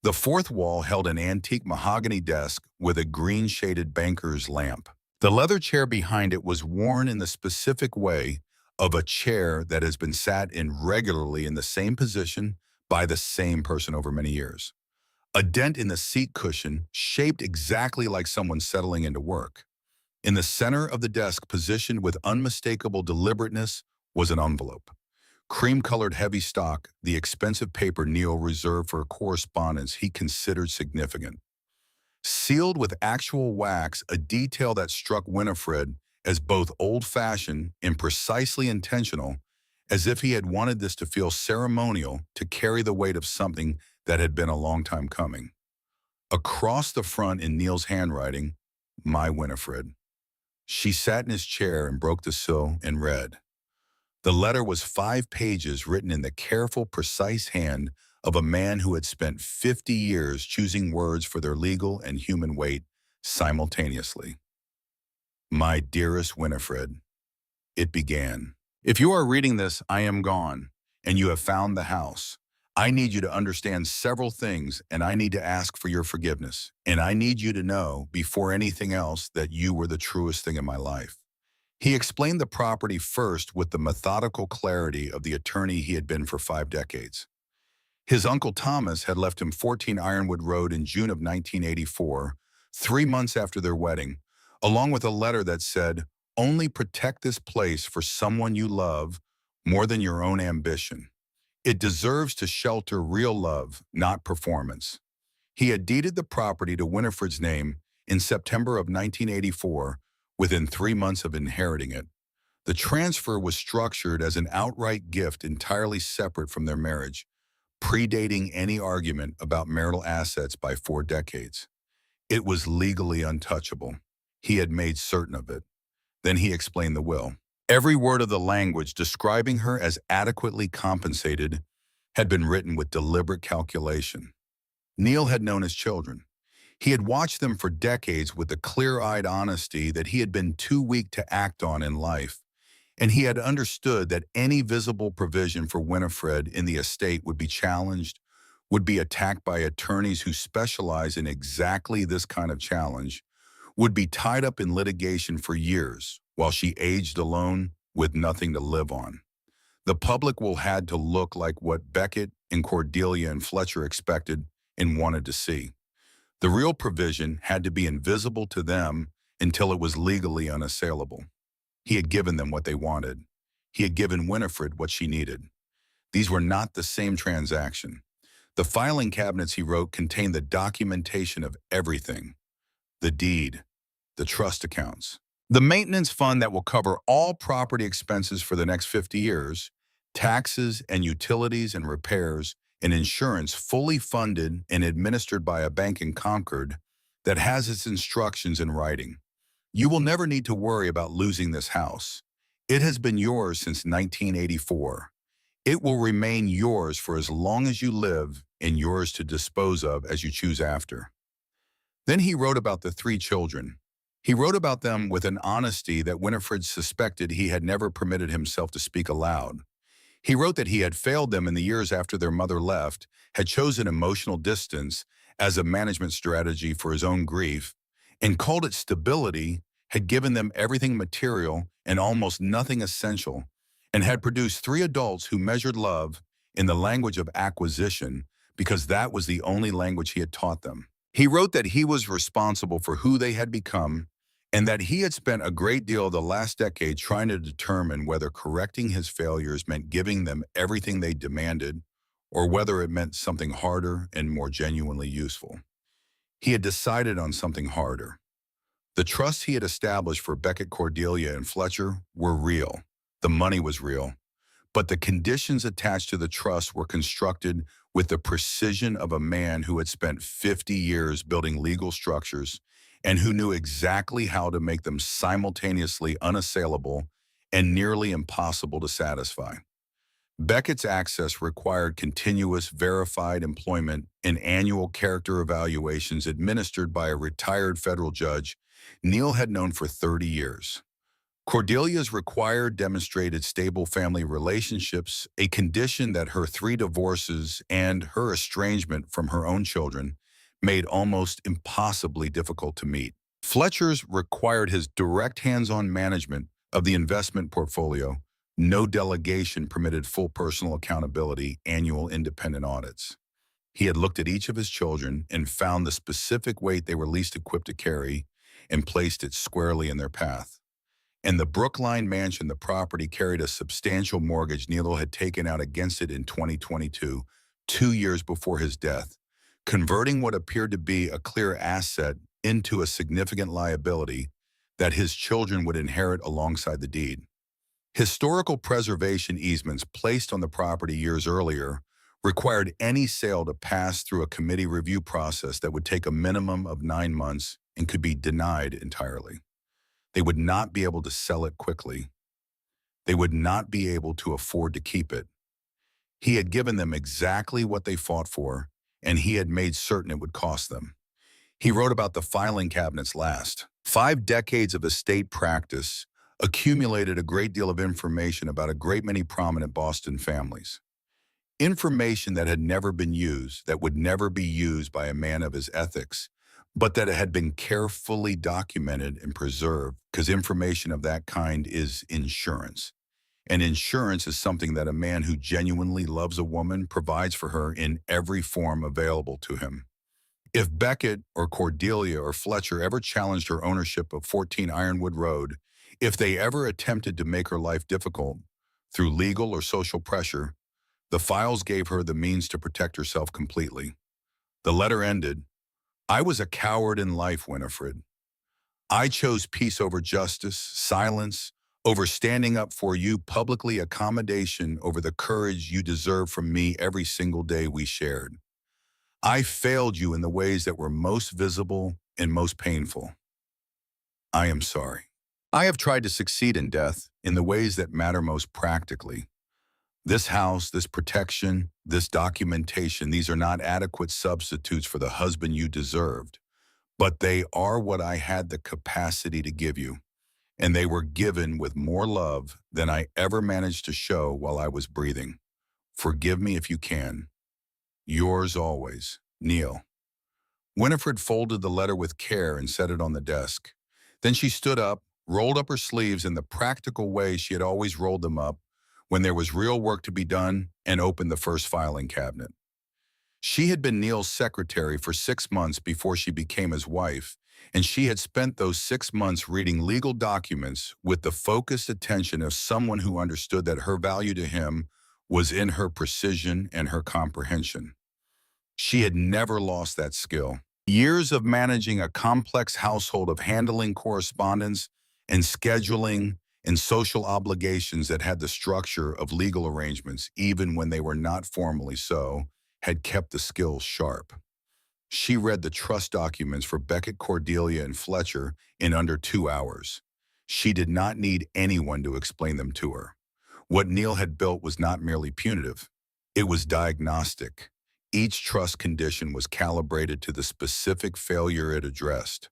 The 4th wall held an antique mahogany desk with a green-shaded banker's lamp. The leather chair behind it was worn in the specific way of a chair that has been sat in regularly in the same position by the same person over many years. A dent in the seat cushion, shaped exactly like someone settling into work. In the center of the desk, positioned with unmistakable deliberateness, was an envelope. Cream-colored heavy stock, the expensive paper Neil reserved for correspondence he considered significant. Sealed with actual wax, a detail that struck Winifred as both old-fashioned and precisely intentional, as if he had wanted this to feel ceremonial, to carry the weight of something that had been a long time coming. Across the front in Neil's handwriting, "My Winifred." She sat in his chair and broke the seal and read. The letter was 5 pages, written in the careful, precise hand of a man who had spent 50 years choosing words for their legal and human weight simultaneously. "My dearest Winifred," it began. "If you are reading this, I am gone, and you have found the house. I need you to understand several things, and I need to ask for your forgiveness. And I need you to know, before anything else, that you were the truest thing in my life." He explained the property first with the methodical clarity of the attorney he had been for 5 decades. His Uncle Thomas had left him 14 Ironwood Road in June of 1984, 3 months after their wedding, along with a letter that said, "Only protect this place for someone you love more than your own ambition. It deserves to shelter real love, not performance." He had deeded the property to Winifred's name in September of 1984, within 3 months of inheriting it. The transfer was structured as an outright gift entirely separate from their marriage, predating any argument about marital assets by 4 decades. It was legally untouchable. He had made certain of it. Then he explained the will. Every word of the language describing her as adequately compensated had been written with deliberate calculation. Neil had known his children. He had watched them for decades with the clear-eyed honesty that he had been too weak to act on in life, and he had understood that any visible provision for Winifred in the estate would be challenged, would be attacked by attorneys who specialize in exactly this kind of challenge, would be tied up in litigation for years while she aged alone with nothing to live on. The public will had to look like what Beckett and Cordelia and Fletcher expected and wanted to see. The real provision had to be invisible to them until it was legally unassailable. He had given them what they wanted. He had given Winifred what she needed. These were not the same transaction. The filing cabinets he wrote contained the documentation of everything: the deed, the trust accounts, the maintenance fund that will cover all property expenses for the next 50 years, taxes and utilities and repairs, and insurance fully funded and administered by a bank in Concord that has its instructions in writing. You will never need to worry about losing this house. It has been yours since 1984. It will remain yours for as long as you live and yours to dispose of as you choose after. Then he wrote about the 3 children. He wrote about them with an honesty that Winifred suspected he had never permitted himself to speak aloud. He wrote that he had failed them in the years after their mother left, had chosen emotional distance as a management strategy for his own grief, and called it stability, had given them everything material and almost nothing essential, and had produced 3 adults who measured love in the language of acquisition because that was the only language he had taught them. He wrote that he was responsible for who they had become and that he had spent a great deal of the last decade trying to determine whether correcting his failures meant giving them everything they demanded or whether it meant something harder and more genuinely useful. He had decided on something harder. The trusts he had established for Beckett, Cordelia, and Fletcher were real. The money was real. But the conditions attached to the trust were constructed with the precision of a man who had spent 50 years building legal structures and who knew exactly how to make them simultaneously unassailable and nearly impossible to satisfy. Beckett's access required continuous verified employment and annual character evaluations administered by a retired federal judge Neil had known for 30 years. Cordelia's required demonstrated stable family relationships, a condition that her 3 divorces and her estrangement from her own children made almost impossibly difficult to meet. Fletcher's required his direct hands-on management of the investment portfolio. No delegation permitted full personal accountability, annual independent audits. He had looked at each of his children and found the specific weight they were least equipped to carry and placed it squarely in their path. And the Brookline mansion, the property, carried a substantial mortgage Neil had taken out against it in 2022, 2 years before his death, converting what appeared to be a clear asset into a significant liability that his children would inherit alongside the deed. Historical preservation easements placed on the property years earlier required any sale to pass through a committee review process that would take a minimum of 9 months and could be denied entirely. They would not be able to sell it quickly. They would not be able to afford to keep it. He had given them exactly what they fought for, and he had made certain it would cost them. He wrote about the filing cabinets last. 5 decades of estate practice accumulated a great deal of information about a great many prominent Boston families. Information that had never been used, that would never be used by a man of his ethics, but that it had been carefully documented and preserved, because information of that kind is insurance. And insurance is something that a man who genuinely loves a woman provides for her in every form available to him. If Beckett or Cordelia or Fletcher ever challenged her ownership of 14 Ironwood Road, if they ever attempted to make her life difficult through legal or social pressure, the files gave her the means to protect herself completely. The letter ended, I was a coward in life, Winifred. I chose peace over justice, silence over standing up for you, publicly accommodation over the courage you deserve from me every single day we shared. I failed you in the ways that were most visible and most painful. I am sorry. I have tried to succeed in death in the ways that matter most practically. This house, this protection, this documentation, these are not adequate substitutes for the husband you deserved, but they are what I had the capacity to give you, and they were given with more love than I ever managed to show while I was breathing. Forgive me if you can. Yours always, Neil. Winifred folded the letter with care and set it on the desk. Then she stood up, rolled up her sleeves in the practical way she had always rolled them up when there was real work to be done, and opened the first filing cabinet. She had been Neil's secretary for 6 months before she became his wife, and she had spent those 6 months reading legal documents with the focused attention of someone who understood that her value to him was in her precision and her comprehension. She had never lost that skill. Years of managing a complex household, of handling correspondence and scheduling and social obligations that had the structure of legal arrangements, even when they were not formally so, had kept the skills sharp. She read the trust documents for Beckett, Cordelia, and Fletcher in under 2 hours. She did not need anyone to explain them to her. What Neil had built was not merely punitive. It was diagnostic. Each trust condition was calibrated to the specific failure it addressed.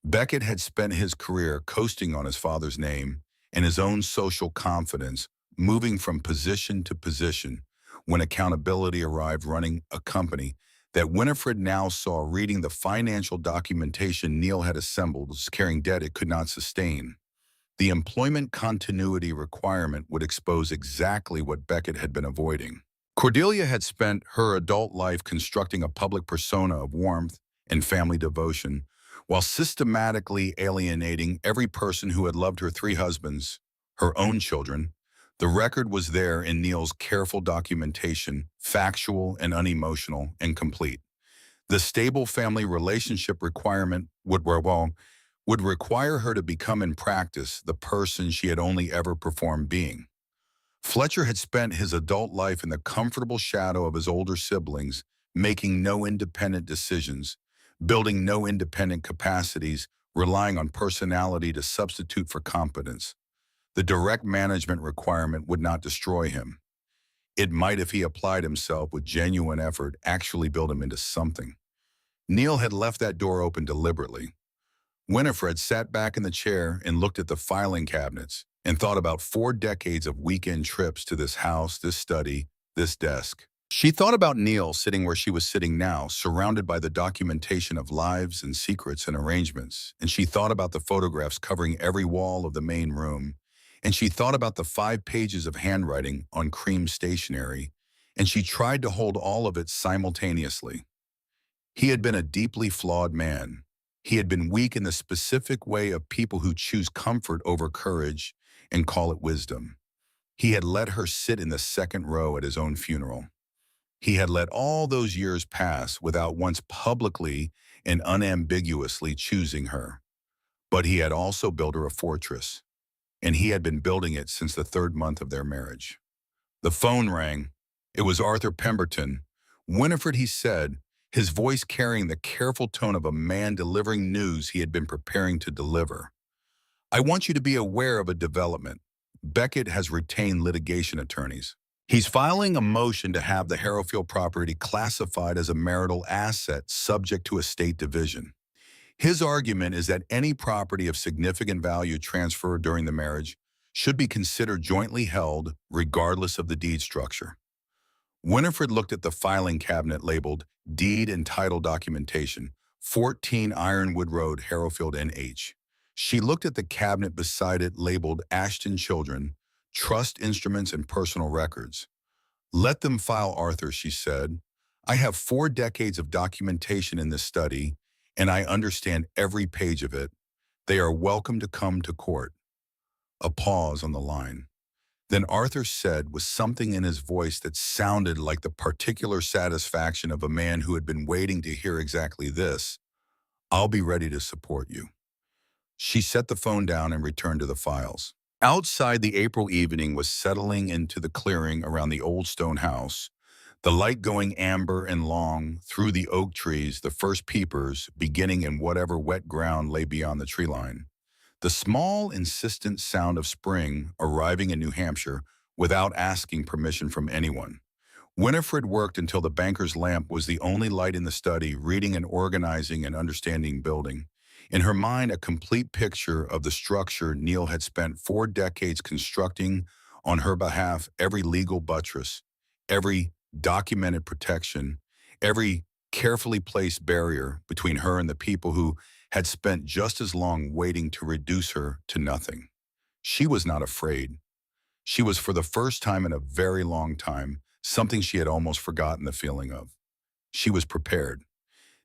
Beckett had spent his career coasting on his father's name and his own social confidence, moving from position to position when accountability arrived, running a company that Winifred now saw reading the financial documentation Neil had assembled, carrying debt it could not sustain. The employment continuity requirement would expose exactly what Beckett had been avoiding. Cordelia had spent her adult life constructing a public persona of warmth and family devotion, while systematically alienating every person who had loved her 3 husbands, her own children. The record was there in Neil's careful documentation, factual and unemotional and complete. The stable family relationship requirement would require her to become in practice the person she had only ever performed being. Fletcher had spent his adult life in the comfortable shadow of his older siblings, making no independent decisions, building no independent capacities, relying on personality to substitute for competence. The direct management requirement would not destroy him. It might, if he applied himself with genuine effort, actually build him into something. Neil had left that door open deliberately. Winifred sat back in the chair and looked at the filing cabinets and thought about 4 decades of weekend trips to this house, this study, this desk. She thought about Neil sitting where she was sitting now, surrounded by the documentation of lives and secrets and arrangements, and she thought about the photographs covering every wall of the main room, and she thought about the 5 pages of handwriting on cream stationery, and she tried to hold all of it simultaneously. He had been a deeply flawed man. He had been weak in the specific way of people who choose comfort over courage and call it wisdom. He had let her sit in the second row at his own funeral. He had let all those years pass without once publicly and unambiguously choosing her. But he had also built her a fortress, and he had been building it since the 3rd month of their marriage. The phone rang. It was Arthur Pemberton. Winifred, he said, his voice carrying the careful tone of a man delivering news he had been preparing to deliver. I want you to be aware of a development. Beckett has retained litigation attorneys. He's filing a motion to have the Harrowfield property classified as a marital asset subject to estate division. His argument is that any property of significant value transferred during the marriage should be considered jointly held regardless of the deed structure. Winifred looked at the filing cabinet labeled Deed and Title Documentation, 14 Ironwood Road, Harrowfield, NH. She looked at the cabinet beside it labeled Ashton Children, Trust Instruments and Personal Records. Let them file, Arthur, she said. I have 4 decades of documentation in this study, and I understand every page of it. They are welcome to come to court. A pause on the line. Then Arthur said, with something in his voice that sounded like the particular satisfaction of a man who had been waiting to hear exactly this, I'll be ready to support you." She set the phone down and returned to the files. Outside, the April evening was settling into the clearing around the old stone house, the light going amber and long through the oak trees, the first peepers beginning in whatever wet ground lay beyond the tree line. The small, insistent sound of spring arriving in New Hampshire without asking permission from anyone. Winifred worked until the banker's lamp was the only light in the study, reading and organizing and understanding building. In her mind, a complete picture of the structure Neil had spent 4 decades constructing on her behalf, every legal buttress, every documented protection, every carefully placed barrier between her and the people who had spent just as long waiting to reduce her to nothing. She was not afraid. She was, for the first time in a very long time, something she had almost forgotten the feeling of. She was prepared.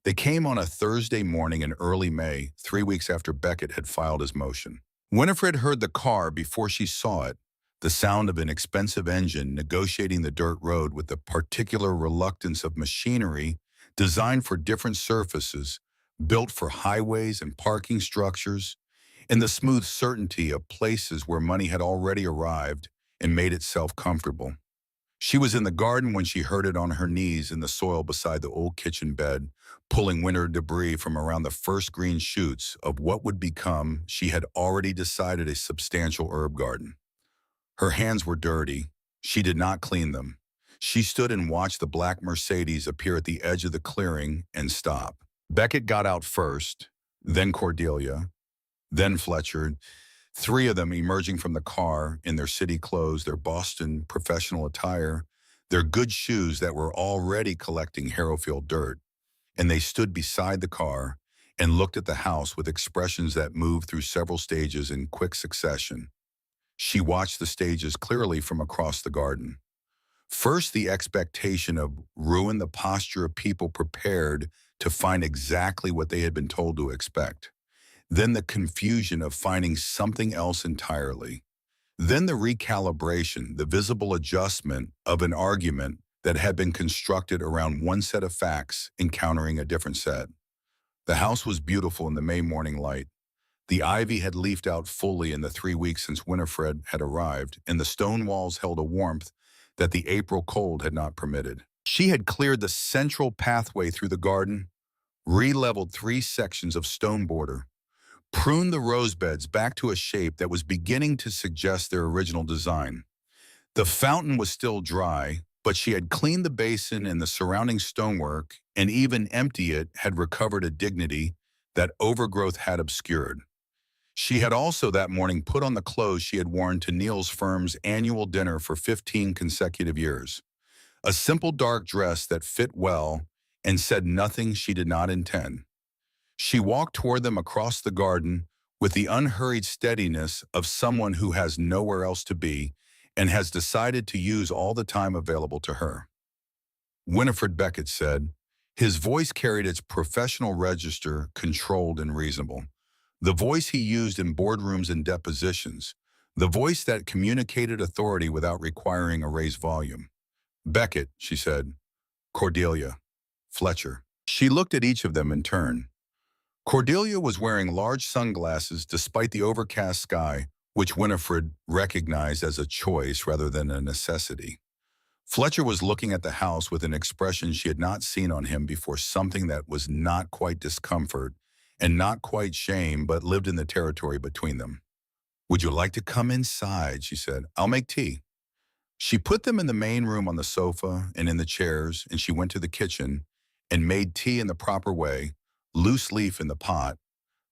They came on a Thursday morning in early May, 3 weeks after Beckett had filed his motion. Winifred heard the car before she saw it, the sound of an expensive engine negotiating the dirt road with the particular reluctance of machinery designed for different surfaces, built for highways and parking structures, and the smooth certainty of places where money had already arrived and made itself comfortable. She was in the garden when she heard it on her knees in the soil beside the old kitchen bed, pulling winter debris from around the first green shoots of what would become, she had already decided, a substantial herb garden. Her hands were dirty. She did not clean them. She stood and watched the black Mercedes appear at the edge of the clearing and stop. Beckett got out first, then Cordelia, then Fletcher, 3 of them emerging from the car in their city clothes, their Boston professional attire, their good shoes that were already collecting Harrowfield dirt. And they stood beside the car and looked at the house with expressions that moved through several stages in quick succession. She watched the stages clearly from across the garden. First, the expectation of ruin, the posture of people prepared to find exactly what they had been told to expect. Then the confusion of finding something else entirely. Then the recalibration, the visible adjustment of an argument that had been constructed around one set of facts encountering a different set. The house was beautiful in the May morning light. The ivy had leafed out fully in the 3 weeks since Winifred had arrived, and the stone walls held a warmth that the April cold had not permitted. She had cleared the central pathway through the garden, re-leveled 3 sections of stone border, pruned the rose beds back to a shape that was beginning to suggest their original design. The fountain was still dry, but she had cleaned the basin and the surrounding stonework, and even empty it had recovered a dignity that overgrowth had obscured. She had also that morning put on the clothes she had worn to Neil's firm's annual dinner for 15 consecutive years. A simple dark dress that fit well and said nothing she did not intend. She walked toward them across the garden with the unhurried steadiness of someone who has nowhere else to be and has decided to use all the time available to her. Winifred, Beckett said. His voice carried its professional register, controlled and reasonable. The voice he used in boardrooms and depositions. The voice that communicated authority without requiring a raised volume. "Beckett," she said. "Cordelia." "Fletcher." She looked at each of them in turn. Cordelia was wearing large sunglasses despite the overcast sky, which Winifred recognized as a choice rather than a necessity. Fletcher was looking at the house with an expression she had not seen on him before, something that was not quite discomfort and not quite shame, but lived in the territory between them. "Would you like to come inside?" she said. "I'll make tea." She put them in the main room on the sofa and in the chairs, and she went to the kitchen and made tea in the proper way, loose leaf in the pot,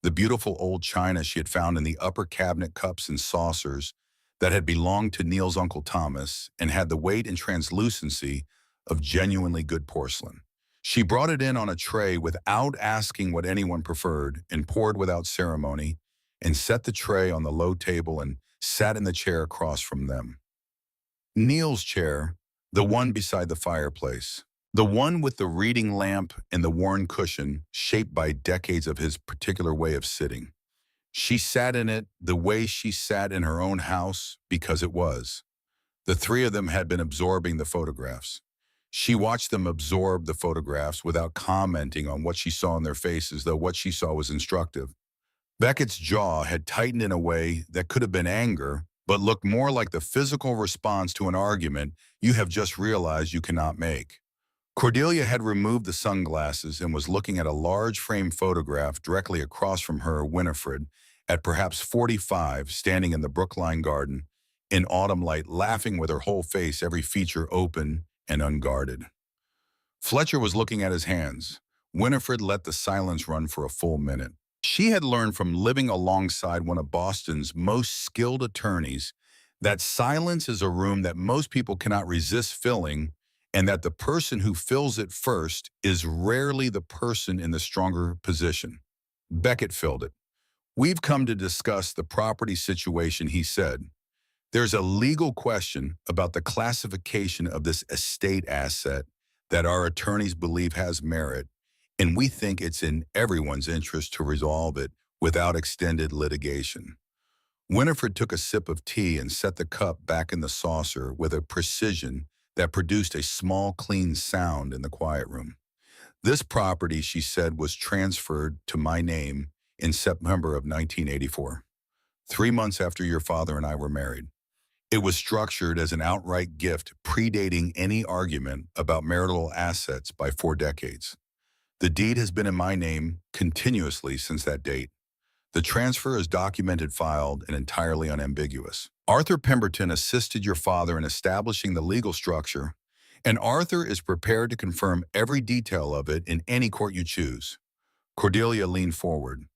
the beautiful old china she had found in the upper cabinet, cups and saucers that had belonged to Neil's Uncle Thomas and had the weight and translucency of genuinely good porcelain. She brought it in on a tray without asking what anyone preferred and poured without ceremony and set the tray on the low table and sat in the chair across from them. Neil's chair, the one beside the fireplace, the one with the reading lamp and the worn cushion shaped by decades of his particular way of sitting. She sat in it the way she sat in her own house because it was. The 3 of them had been absorbing the photographs. She watched them absorb the photographs without commenting on what she saw in their faces, though what she saw was instructive. Beckett's jaw had tightened in a way that could have been anger, but looked more like the physical response to an argument you have just realized you cannot make. Cordelia had removed the sunglasses and was looking at a large frame photograph directly across from her, Winifred, at perhaps 45, standing in the Brookline garden, in autumn light, laughing with her whole face, every feature open and unguarded. Fletcher was looking at his hands. Winifred let the silence run for a full minute. She had learned from living alongside one of Boston's most skilled attorneys that silence is a room that most people cannot resist filling, and that the person who fills it first is rarely the person in the stronger position. Beckett filled it. "We've come to discuss the property situation," he said. "There's a legal question about the classification of this estate asset that our attorneys believe has merit, and we think it's in everyone's interest to resolve it without extended litigation." Winifred took a sip of tea and set the cup back in the saucer with a precision that produced a small, clean sound in the quiet room. "This property," she said, "was transferred to my name in September of 1984, 3 months after your father and I were married. It was structured as an outright gift predating any argument about marital assets by 4 decades. The deed has been in my name continuously since that date. The transfer is documented, filed, and entirely unambiguous. Arthur Pemberton assisted your father in establishing the legal structure, and Arthur is prepared to confirm every detail of it in any court you choose." Cordelia leaned forward.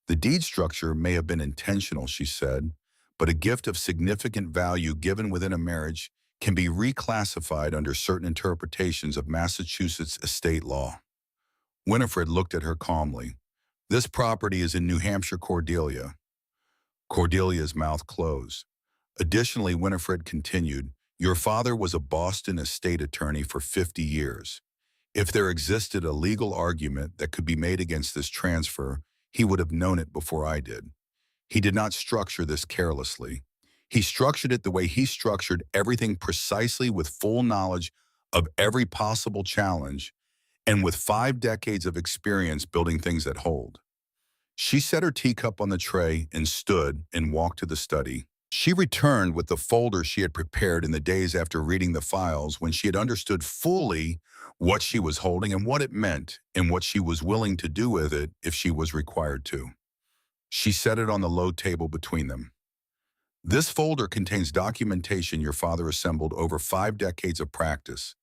"The deed structure may have been intentional," she said, "but a gift of significant value given within a marriage can be reclassified under certain interpretations of Massachusetts estate law." Winifred looked at her calmly. "This property is in New Hampshire, Cordelia." Cordelia's mouth closed. "Additionally," Winifred continued, "your father was a Boston estate attorney for 50 years. If there existed a legal argument that could be made against this transfer, he would have known it before I did. He did not structure this carelessly. He structured it the way he structured everything, precisely with full knowledge of every possible challenge and with 5 decades of experience building things that hold." She set her teacup on the tray and stood and walked to the study. She returned with the folder she had prepared in the days after reading the files, when she had understood fully what she was holding and what it meant and what she was willing to do with it if she was required to. She set it on the low table between them. "This folder contains documentation your father assembled over 5 decades of practice."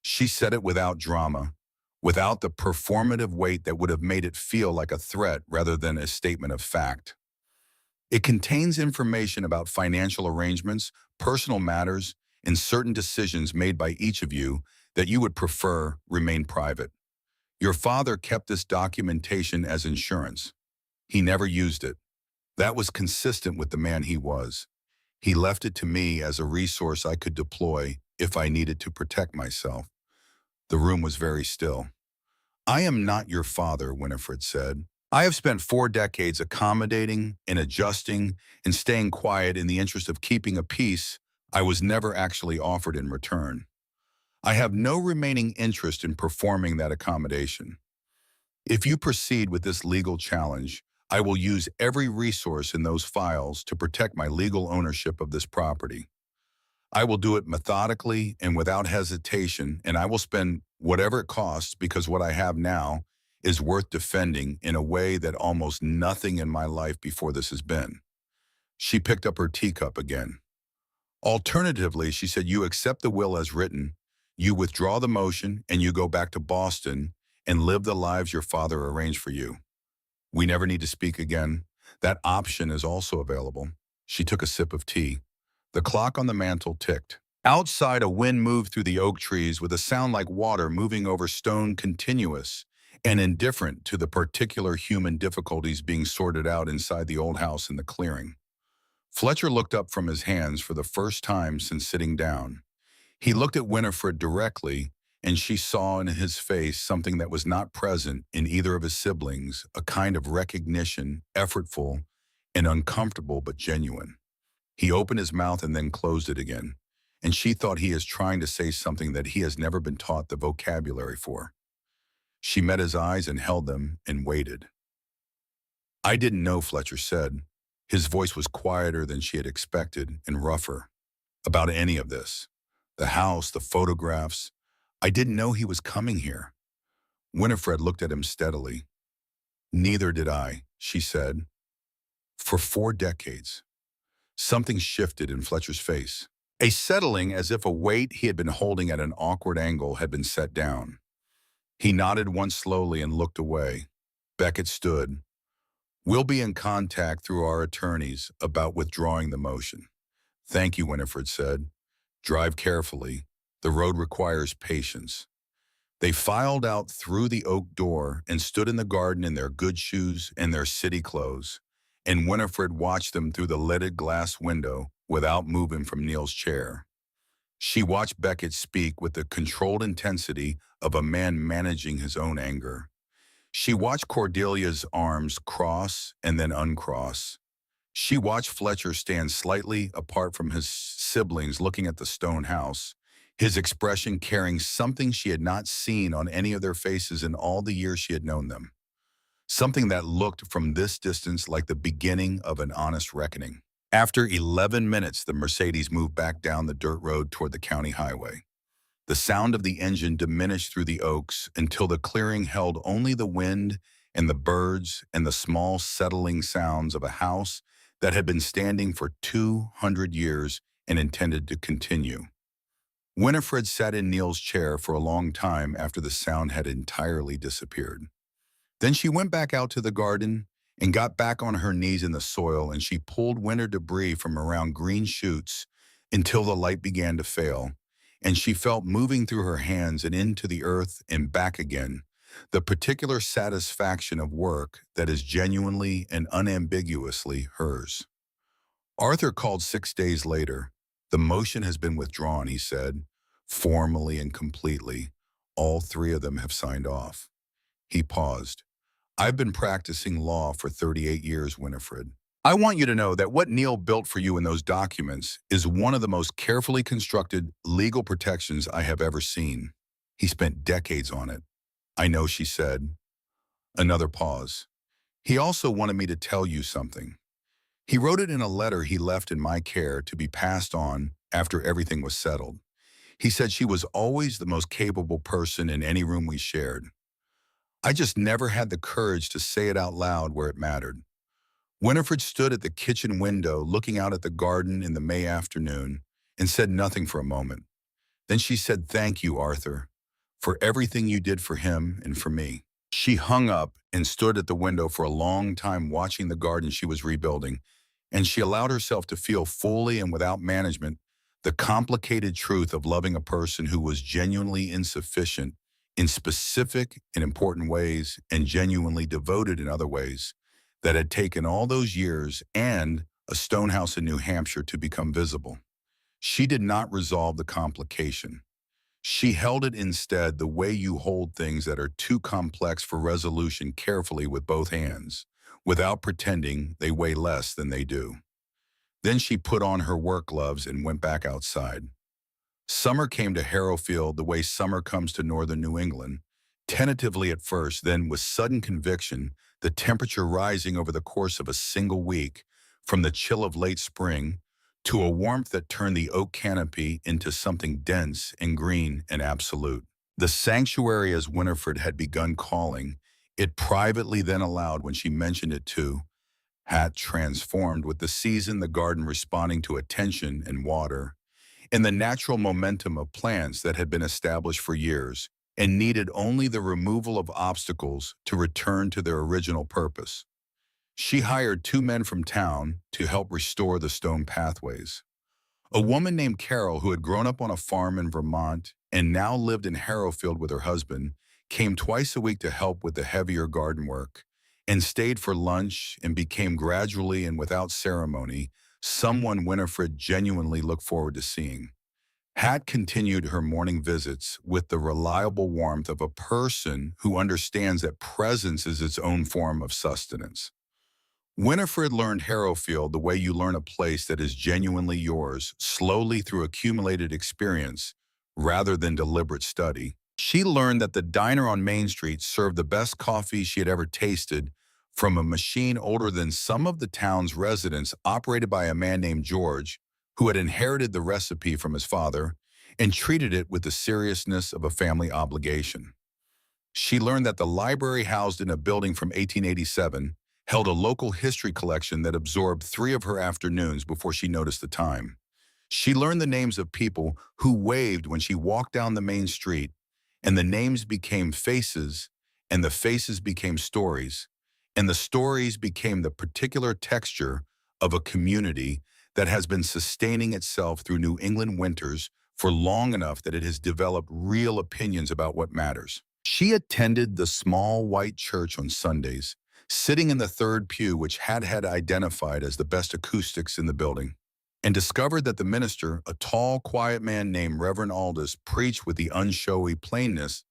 She said it without drama, without the performative weight that would have made it feel like a threat rather than a statement of fact. "It contains information about financial arrangements, personal matters, and certain decisions made by each of you that you would prefer remain private. Your father kept this documentation as insurance. He never used it. That was consistent with the man he was. He left it to me as a resource I could deploy if I needed to protect myself." The room was very still. "I am not your father," Winifred said. "I have spent 4 decades accommodating and adjusting and staying quiet in the interest of keeping a peace I was never actually offered in return. I have no remaining interest in performing that accommodation. If you proceed with this legal challenge, I will use every resource in those files to protect my legal ownership of this property. I will do it methodically and without hesitation, and I will spend whatever it costs, because what I have now is worth defending in a way that almost nothing in my life before this has been." She picked up her teacup again. "Alternatively," she said, "you accept the will as written, you withdraw the motion, and you go back to Boston and live the lives your father arranged for you. We never need to speak again. That option is also available." She took a sip of tea. The clock on the mantel ticked. Outside, a wind moved through the oak trees with a sound like water moving over stone, continuous and indifferent to the particular human difficulties being sorted out inside the old house in the clearing. Fletcher looked up from his hands for the first time since sitting down. He looked at Winifred directly, and she saw in his face something that was not present in either of his siblings, a kind of recognition, effortful and uncomfortable but genuine. He opened his mouth and then closed it again, and she thought he is trying to say something that he has never been taught the vocabulary for. She met his eyes and held them and waited. "I didn't know," Fletcher said. His voice was quieter than she had expected and rougher. "About any of this. The house, the photographs. I didn't know he was coming here." Winifred looked at him steadily. "Neither did I," she said. "For 4 decades." Something shifted in Fletcher's face. A settling as if a weight he had been holding at an awkward angle had been set down. He nodded once slowly and looked away. Beckett stood. "We'll be in contact through our attorneys about withdrawing the motion." "Thank you," Winifred said. "Drive carefully. The road requires patience." They filed out through the oak door and stood in the garden in their good shoes and their city clothes, and Winifred watched them through the leaded glass window without moving from Neil's chair. She watched Beckett speak with the controlled intensity of a man managing his own anger. She watched Cordelia's arms cross and then uncross. She watched Fletcher stand slightly apart from his siblings looking at the stone house, his expression carrying something she had not seen on any of their faces in all the years she had known them. Something that looked from this distance like the beginning of an honest reckoning. After 11 minutes, the Mercedes moved back down the dirt road toward the county highway. The sound of the engine diminished through the oaks until the clearing held only the wind and the birds and the small settling sounds of a house that had been standing for 200 years and intended to continue. Winifred sat in Neil's chair for a long time after the sound had entirely disappeared. Then she went back out to the garden and got back on her knees in the soil, and she pulled winter debris from around green shoots until the light began to fail, and she felt moving through her hands and into the earth and back again, the particular satisfaction of work that is genuinely and unambiguously hers. Arthur called 6 days later. "The motion has been withdrawn," he said, "formally and completely. All three of them have signed off." He paused. "I've been practicing law for 38 years, Winifred. I want you to know that what Neil built for you in those documents is one of the most carefully constructed legal protections I have ever seen. He spent decades on it." "I know," she said. Another pause. "He also wanted me to tell you something. He wrote it in a letter he left in my care to be passed on after everything was settled. He said she was always the most capable person in any room we shared. I just never had the courage to say it out loud where it mattered." Winifred stood at the kitchen window looking out at the garden in the May afternoon and said nothing for a moment. Then she said, "Thank you, Arthur, for everything you did for him and for me." She hung up and stood at the window for a long time watching the garden she was rebuilding, and she allowed herself to feel fully and without management the complicated truth of loving a person who was genuinely insufficient in specific and important ways and genuinely devoted in other ways, that had taken all those years and a stone house in New Hampshire to become visible. She did not resolve the complication. She held it instead the way you hold things that are too complex for resolution carefully with both hands, without pretending they weigh less than they do. Then she put on her work gloves and went back outside. Summer came to Harrowfield the way summer comes to northern New England, tentatively at first, then with sudden conviction, the temperature rising over the course of a single week, from the chill of late spring to a warmth that turned the oak canopy into something dense and green and absolute. The sanctuary, as Winifred had begun calling it privately then aloud when she mentioned it to, had transformed with the season, the garden responding to attention and water, and the natural momentum of plants that had been established for years and needed only the removal of obstacles to return to their original purpose. She hired 2 men from town to help restore the stone pathways. A woman named Carol, who had grown up on a farm in Vermont and now lived in Harrowfield with her husband, came twice a week to help with the heavier garden work and stayed for lunch and became gradually and without ceremony someone Winifred genuinely looked forward to seeing. Hat continued her morning visits with the reliable warmth of a person who understands that presence is its own form of sustenance. Winifred learned Harrowfield the way you learn a place that is genuinely yours, slowly through accumulated experience rather than deliberate study. She learned that the diner on Main Street served the best coffee she had ever tasted from a machine older than some of the town's residents, operated by a man named George, who had inherited the recipe from his father and treated it with the seriousness of a family obligation. She learned that the library, housed in a building from 1887, held a local history collection that absorbed 3 of her afternoons before she noticed the time. She learned the names of people who waved when she walked down the main street, and the names became faces, and the faces became stories, and the stories became the particular texture of a community that has been sustaining itself through New England winters for long enough that it has developed real opinions about what matters. She attended the small white church on Sundays, sitting in the third pew, which had identified as the best acoustics in the building, and discovered that the minister, a tall, quiet man named Reverend Aldous, preached with the unshowy plainness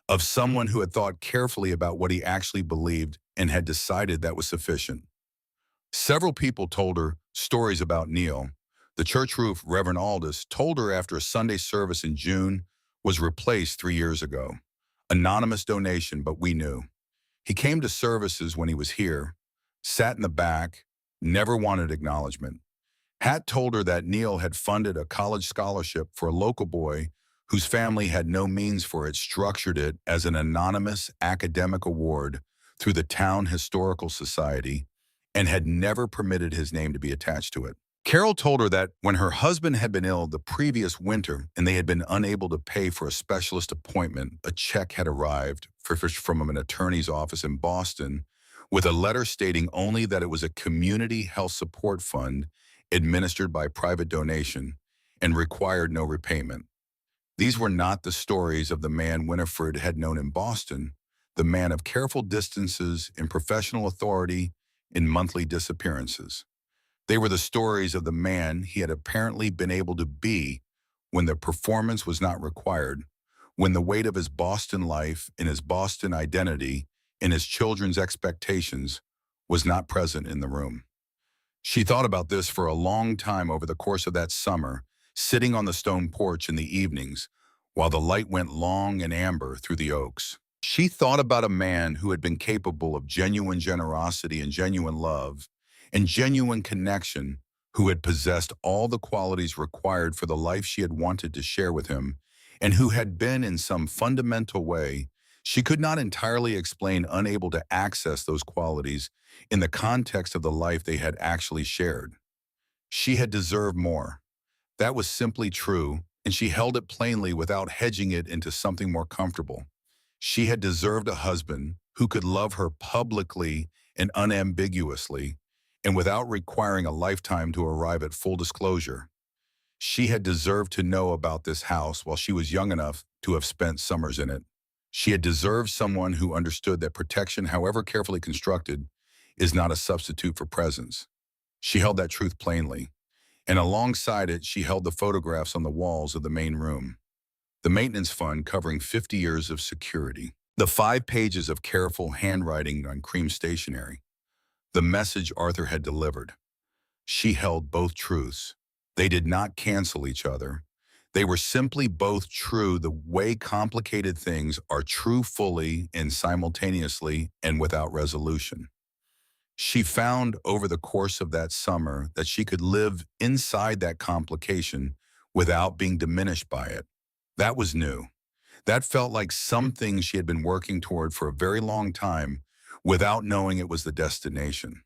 of someone who had thought carefully about what he actually believed and had decided that was sufficient. Several people told her stories about Neil. The church roof Reverend Aldous told her after a Sunday service in June was replaced 3 years ago. Anonymous donation, but we knew. He came to services when he was here, sat in the back, never wanted acknowledgement. Hat told her that Neil had funded a college scholarship for a local boy whose family had no means for it, structured it as an anonymous academic award through the Town Historical Society, and had never permitted his name to be attached to it. Carol told her that when her husband had been ill the previous winter and they had been unable to pay for a specialist appointment, a check had arrived from an attorney's office in Boston with a letter stating only that it was a community health support fund administered by private donation and required no repayment. These were not the stories of the man Winifred had known in Boston, the man of careful distances in professional authority in monthly disappearances. They were the stories of the man he had apparently been able to be when the performance was not required, when the weight of his Boston life and his Boston identity and his children's expectations was not present in the room. She thought about this for a long time over the course of that summer, sitting on the stone porch in the evenings while the light went long and amber through the oaks. She thought about a man who had been capable of genuine generosity and genuine love and genuine connection, who had possessed all the qualities required for the life she had wanted to share with him, and who had been, in some fundamental way, she could not entirely explain, unable to access those qualities in the context of the life they had actually shared. She had deserved more. That was simply true, and she held it plainly without hedging it into something more comfortable. She had deserved a husband who could love her publicly and unambiguously, and without requiring a lifetime to arrive at full disclosure. She had deserved to know about this house while she was young enough to have spent summers in it. She had deserved someone who understood that protection, however carefully constructed, is not a substitute for presence. She held that truth plainly, and alongside it she held the photographs on the walls of the main room. The maintenance fund covering 50 years of security. The 5 pages of careful handwriting on cream stationery. The message Arthur had delivered. She held both truths. They did not cancel each other. They were simply both true the way complicated things are true fully and simultaneously and without resolution. She found over the course of that summer that she could live inside that complication without being diminished by it. That was new. That felt like something she had been working toward for a very long time without knowing it was the destination.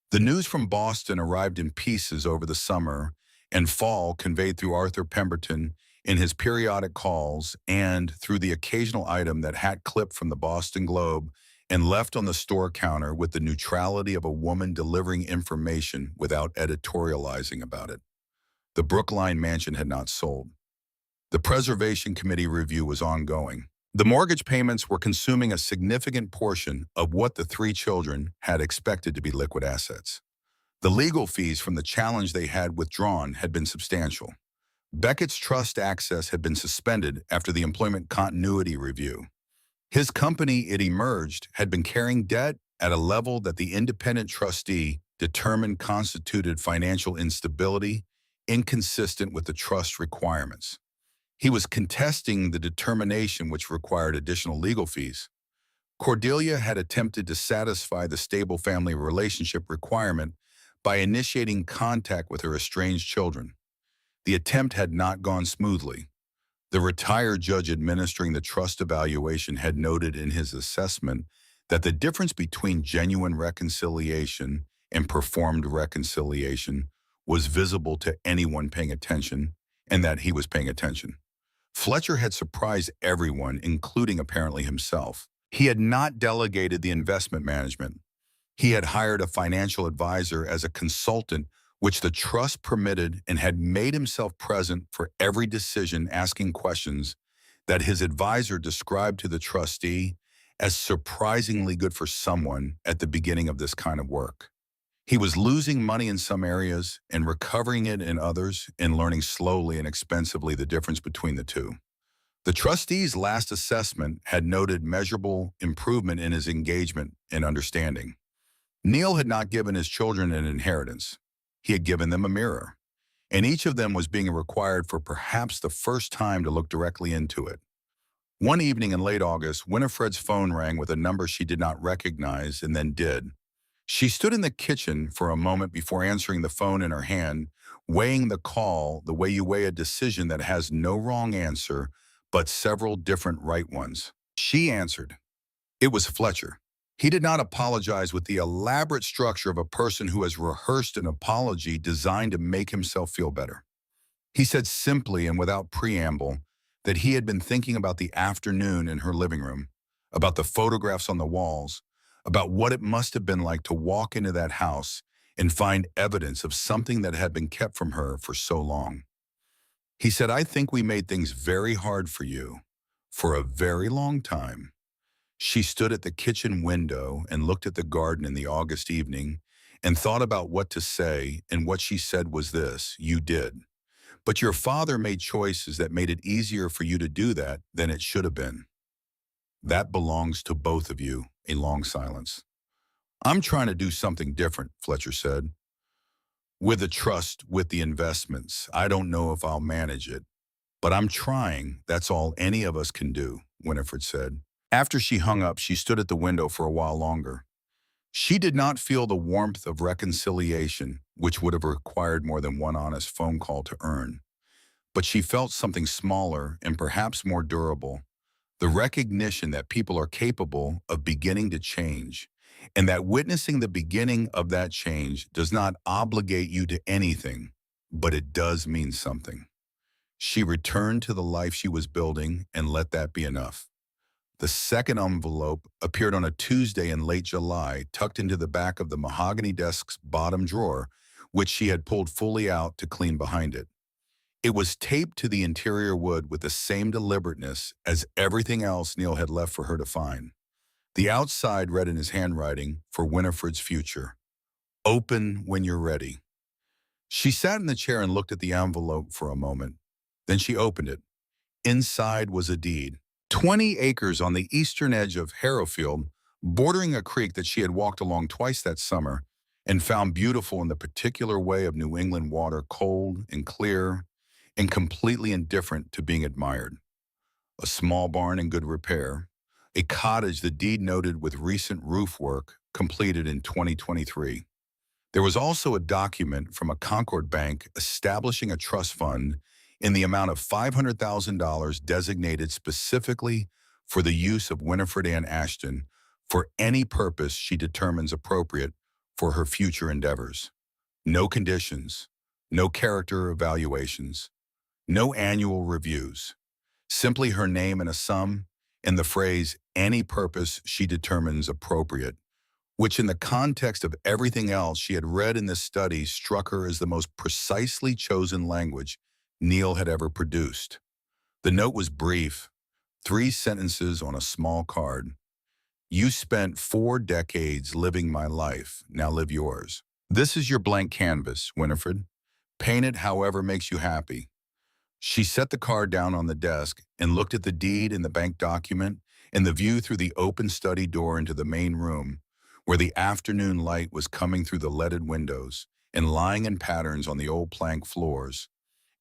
The news from Boston arrived in pieces over the summer and fall, conveyed through Arthur Pemberton in his periodic calls and through the occasional item that Hat clipped from the Boston Globe and left on the store counter with the neutrality of a woman delivering information without editorializing about it. The Brookline mansion had not sold. The Preservation Committee review was ongoing. The mortgage payments were consuming a significant portion of what the 3 children had expected to be liquid assets. The legal fees from the challenge they had withdrawn had been substantial. Beckett's trust access had been suspended after the employment continuity review. His company, it emerged, had been carrying debt at a level that the independent trustee determined constituted financial instability inconsistent with the trust requirements. He was contesting the determination which required additional legal fees. Cordelia had attempted to satisfy the stable family relationship requirement by initiating contact with her estranged children. The attempt had not gone smoothly. The retired judge administering the trust evaluation had noted in his assessment that the difference between genuine reconciliation and performed reconciliation was visible to anyone paying attention, and that he was paying attention. Fletcher had surprised everyone, including apparently himself. He had not delegated the investment management. He had hired a financial advisor as a consultant, which the trust permitted, and had made himself present for every decision, asking questions that his advisor described to the trustee as surprisingly good for someone at the beginning of this kind of work. He was losing money in some areas and recovering it in others, and learning slowly and expensively the difference between the two. The trustee's last assessment had noted measurable improvement in his engagement and understanding. Neil had not given his children an inheritance. He had given them a mirror, and each of them was being required for perhaps the first time to look directly into it. One evening in late August, Winifred's phone rang with a number she did not recognize, and then did. She stood in the kitchen for a moment before answering the phone in her hand, weighing the call the way you weigh a decision that has no wrong answer, but several different right ones. She answered. It was Fletcher. He did not apologize with the elaborate structure of a person who has rehearsed an apology designed to make himself feel better. He said simply and without preamble that he had been thinking about the afternoon in her living room, about the photographs on the walls, about what it must have been like to walk into that house and find evidence of something that had been kept from her for so long. He said, I think we made things very hard for you for a very long time. She stood at the kitchen window and looked at the garden in the August evening and thought about what to say, and what she said was this: you did. But your father made choices that made it easier for you to do that than it should have been. That belongs to both of you. A long silence. I'm trying to do something different, Fletcher said. With the trust, with the investments. I don't know if I'll manage it, but I'm trying. That's all any of us can do, Winifred said. After she hung up, she stood at the window for a while longer. She did not feel the warmth of reconciliation, which would have required more than one honest phone call to earn. But she felt something smaller and perhaps more durable, the recognition that people are capable of beginning to change, and that witnessing the beginning of that change does not obligate you to anything, but it does mean something. She returned to the life she was building and let that be enough. The second envelope appeared on a Tuesday in late July, tucked into the back of the mahogany desk's bottom drawer, which she had pulled fully out to clean behind it. It was taped to the interior wood with the same deliberateness as everything else Neil had left for her to find. The outside read in his handwriting, for Winifred's future. Open when you're ready. She sat in the chair and looked at the envelope for a moment. Then she opened it. Inside was a deed. 20 acres on the eastern edge of Harrowfield, bordering a creek that she had walked along twice that summer and found beautiful in the particular way of New England water, cold and clear and completely indifferent to being admired. A small barn in good repair, a cottage the deed noted with recent roof work completed in 2023. There was also a document from a Concord bank establishing a trust fund in the amount of $500,000 designated specifically for the use of Winifred Ann Ashton for any purpose she determines appropriate for her future endeavors. No conditions, no character evaluations, no annual reviews. Simply her name and a sum, and the phrase, any purpose she determines appropriate, which in the context of everything else she had read in this study struck her as the most precisely chosen language Neil had ever produced. The note was brief, 3 sentences on a small card. You spent 4 decades living my life, now live yours. This is your blank canvas, Winifred. Paint it however makes you happy. She set the card down on the desk and looked at the deed and the bank document and the view through the open study door into the main room, where the afternoon light was coming through the leaded windows and lying in patterns on the old plank floors,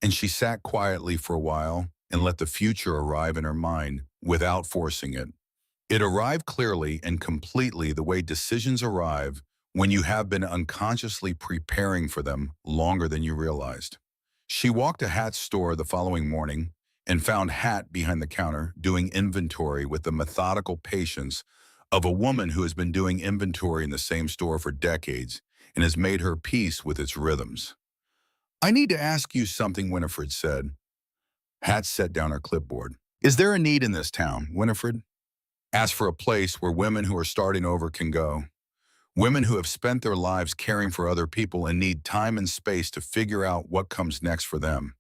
and she sat quietly for a while and let the future arrive in her mind without forcing it. It arrived clearly and completely the way decisions arrive when you have been unconsciously preparing for them longer than you realized. She walked to Hat's store the following morning and found Hat behind the counter doing inventory with the methodical patience of a woman who has been doing inventory in the same store for decades and has made her peace with its rhythms. "I need to ask you something," Winifred said. Hat set down her clipboard. "Is there a need in this town, Winifred? Ask for a place where women who are starting over can go. Women who have spent their lives caring for other people and need time and space to figure out what comes next for them.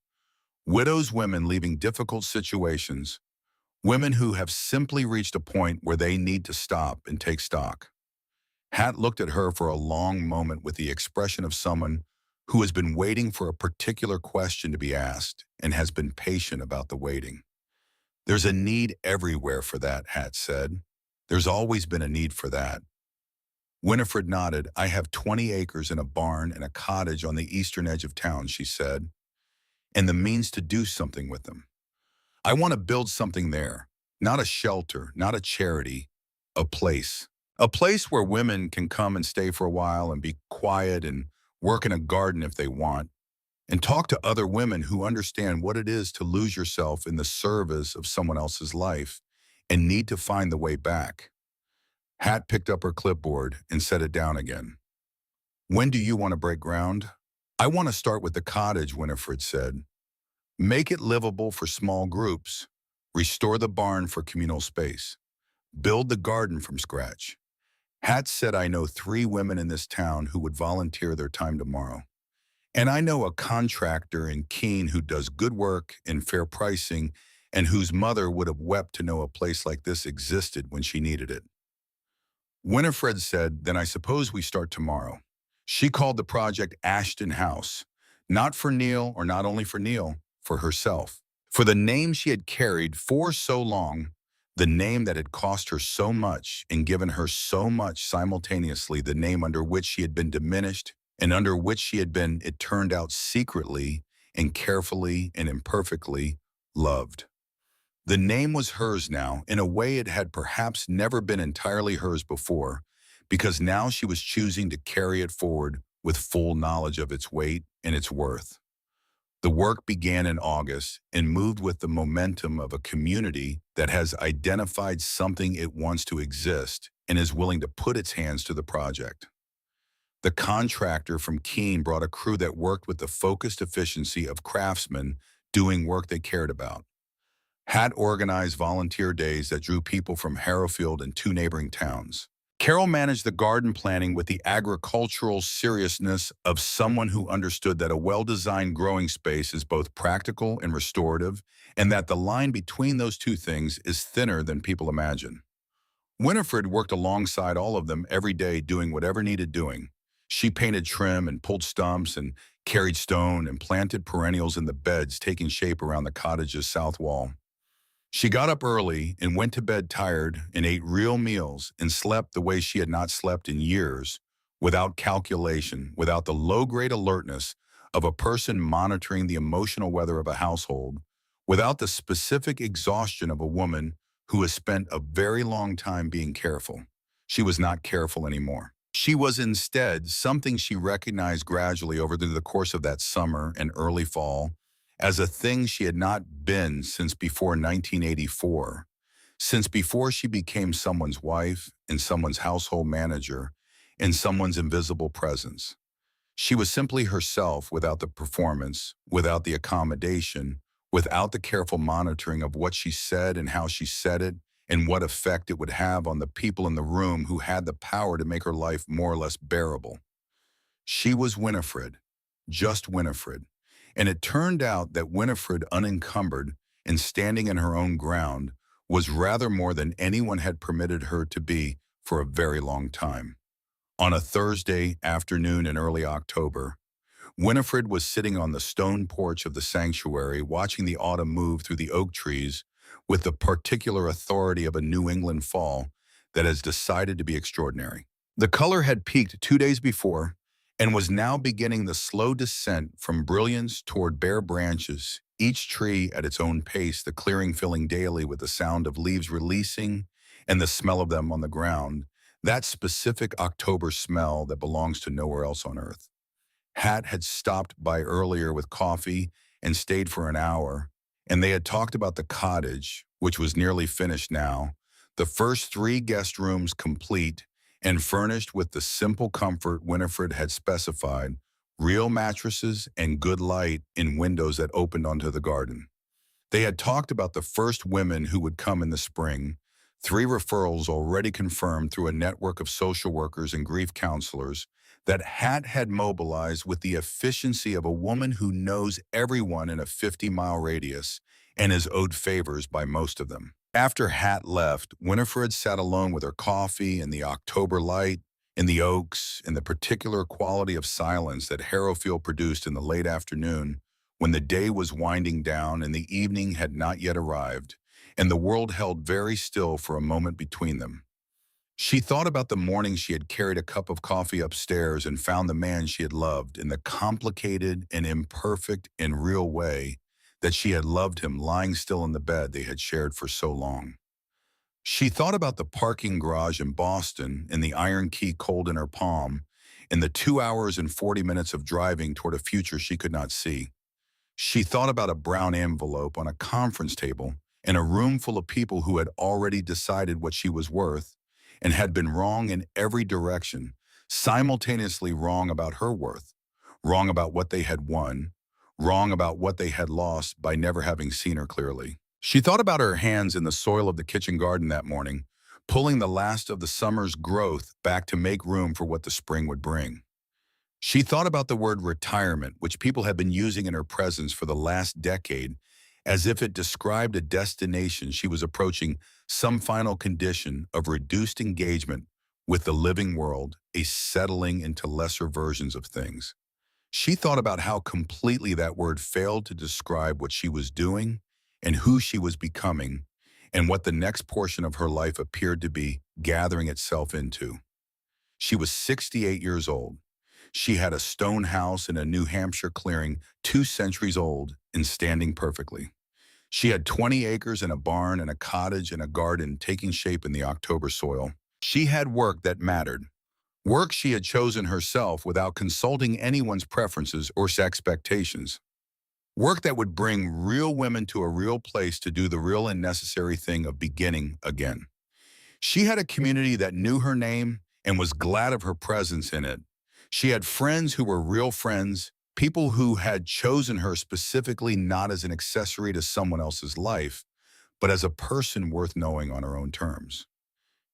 Widows, women leaving difficult situations. Women who have simply reached a point where they need to stop and take stock." Hat looked at her for a long moment with the expression of someone who has been waiting for a particular question to be asked and has been patient about the waiting. "There's a need everywhere for that," Hat said. "There's always been a need for that." Winifred nodded. "I have 20 acres and a barn and a cottage on the eastern edge of town," she said, "and the means to do something with them. I want to build something there, not a shelter, not a charity, a place. A place where women can come and stay for a while and be quiet and work in a garden if they want, and talk to other women who understand what it is to lose yourself in the service of someone else's life and need to find the way back." Hat picked up her clipboard and set it down again. "When do you want to break ground?" "I want to start with the cottage," Winifred said. "Make it livable for small groups. Restore the barn for communal space. Build the garden from scratch." Hat said, "I know 3 women in this town who would volunteer their time tomorrow. And I know a contractor in Keene who does good work and fair pricing and whose mother would have wept to know a place like this existed when she needed it." Winifred said, "Then I suppose we start tomorrow." She called the project Ashton House, not for Neil or not only for Neil, for herself. For the name she had carried for so long, the name that had cost her so much and given her so much simultaneously, the name under which she had been diminished and under which she had been, it turned out, secretly and carefully and imperfectly loved. The name was hers now, in a way it had perhaps never been entirely hers before, because now she was choosing to carry it forward with full knowledge of its weight and its worth. The work began in August and moved with the momentum of a community that has identified something it wants to exist and is willing to put its hands to the project. The contractor from Keene brought a crew that worked with the focused efficiency of craftsmen doing work they cared about. Hat organized volunteer days that drew people from Harrowfield and 2 neighboring towns. Carol managed the garden planning with the agricultural seriousness of someone who understood that a well-designed growing space is both practical and restorative, and that the line between those two things is thinner than people imagine. Winifred worked alongside all of them every day doing whatever needed doing. She painted trim and pulled stumps and carried stone and planted perennials in the beds taking shape around the cottage's south wall. She got up early and went to bed tired and ate real meals and slept the way she had not slept in years, without calculation, without the low-grade alertness of a person monitoring the emotional weather of a household, without the specific exhaustion of a woman who has spent a very long time being careful. She was not careful anymore. She was instead something she recognized gradually over the course of that summer and early fall, as a thing she had not been since before 1984, since before she became someone's wife and someone's household manager and someone's invisible presence. She was simply herself without the performance, without the accommodation, without the careful monitoring of what she said and how she said it and what effect it would have on the people in the room who had the power to make her life more or less bearable. She was Winifred, just Winifred. And it turned out that Winifred, unencumbered and standing in her own ground, was rather more than anyone had permitted her to be for a very long time. On a Thursday afternoon in early October, Winifred was sitting on the stone porch of the sanctuary watching the autumn move through the oak trees with the particular authority of a New England fall that has decided to be extraordinary. The color had peaked 2 days before and was now beginning the slow descent from brilliance toward bare branches, each tree at its own pace, the clearing filling daily with the sound of leaves releasing and the smell of them on the ground, that specific October smell that belongs to nowhere else on earth. Hat had stopped by earlier with coffee and stayed for an hour, and they had talked about the cottage, which was nearly finished now, the first three guest rooms complete and furnished with the simple comfort Winifred had specified, real mattresses and good light in windows that opened onto the garden. They had talked about the first women who would come in the spring, three referrals already confirmed through a network of social workers and grief counselors that Hat had mobilized with the efficiency of a woman who knows everyone in a 50-mile radius and is owed favors by most of them. After Hat left, Winifred sat alone with her coffee in the October light, in the oaks, in the particular quality of silence that Harrowfield produced in the late afternoon when the day was winding down and the evening had not yet arrived, and the world held very still for a moment between them. She thought about the morning she had carried a cup of coffee upstairs and found the man she had loved in the complicated and imperfect and real way that she had loved him lying still in the bed they had shared for so long. She thought about the parking garage in Boston and the iron key cold in her palm, and the 2 hours and 40 minutes of driving toward a future she could not see. She thought about a brown envelope on a conference table in a room full of people who had already decided what she was worth and had been wrong in every direction, simultaneously wrong about her worth, wrong about what they had won, wrong about what they had lost by never having seen her clearly. She thought about her hands in the soil of the kitchen garden that morning, pulling the last of the summer's growth back to make room for what the spring would bring. She thought about the word retirement, which people had been using in her presence for the last decade, as if it described a destination she was approaching, some final condition of reduced engagement with the living world, a settling into lesser versions of things. She thought about how completely that word failed to describe what she was doing and who she was becoming, and what the next portion of her life appeared to be gathering itself into. She was 68 years old. She had a stone house in a New Hampshire clearing 2 centuries old and standing perfectly. She had 20 acres and a barn and a cottage and a garden taking shape in the October soil. She had work that mattered, work she had chosen herself without consulting anyone's preferences or expectations, work that would bring real women to a real place to do the real and necessary thing of beginning again. She had a community that knew her name and was glad of her presence in it. She had friends who were real friends, people who had chosen her specifically not as an accessory to someone else's life, but as a person worth knowing on her own terms.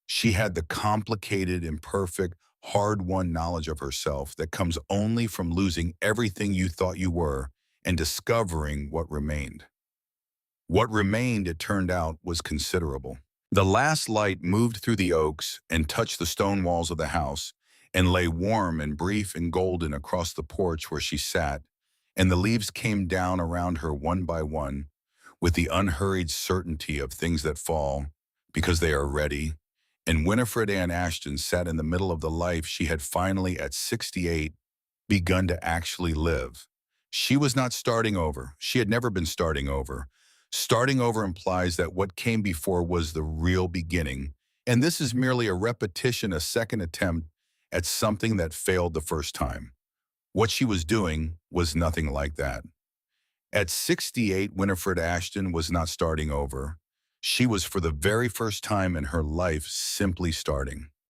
She had the complicated, imperfect, hard-won knowledge of herself that comes only from losing everything you thought you were and discovering what remained. What remained, it turned out, was considerable. The last light moved through the oaks and touched the stone walls of the house and lay warm and brief and golden across the porch where she sat, and the leaves came down around her one by one with the unhurried certainty of things that fall because they are ready, and Winifred Ann Ashton sat in the middle of the life she had finally, at 68, begun to actually live. She was not starting over. She had never been starting over. Starting over implies that what came before was the real beginning, and this is merely a repetition, a second attempt at something that failed the first time. What she was doing was nothing like that. At 68, Winifred Ashton was not starting over. She was, for the very first time in her life, simply starting.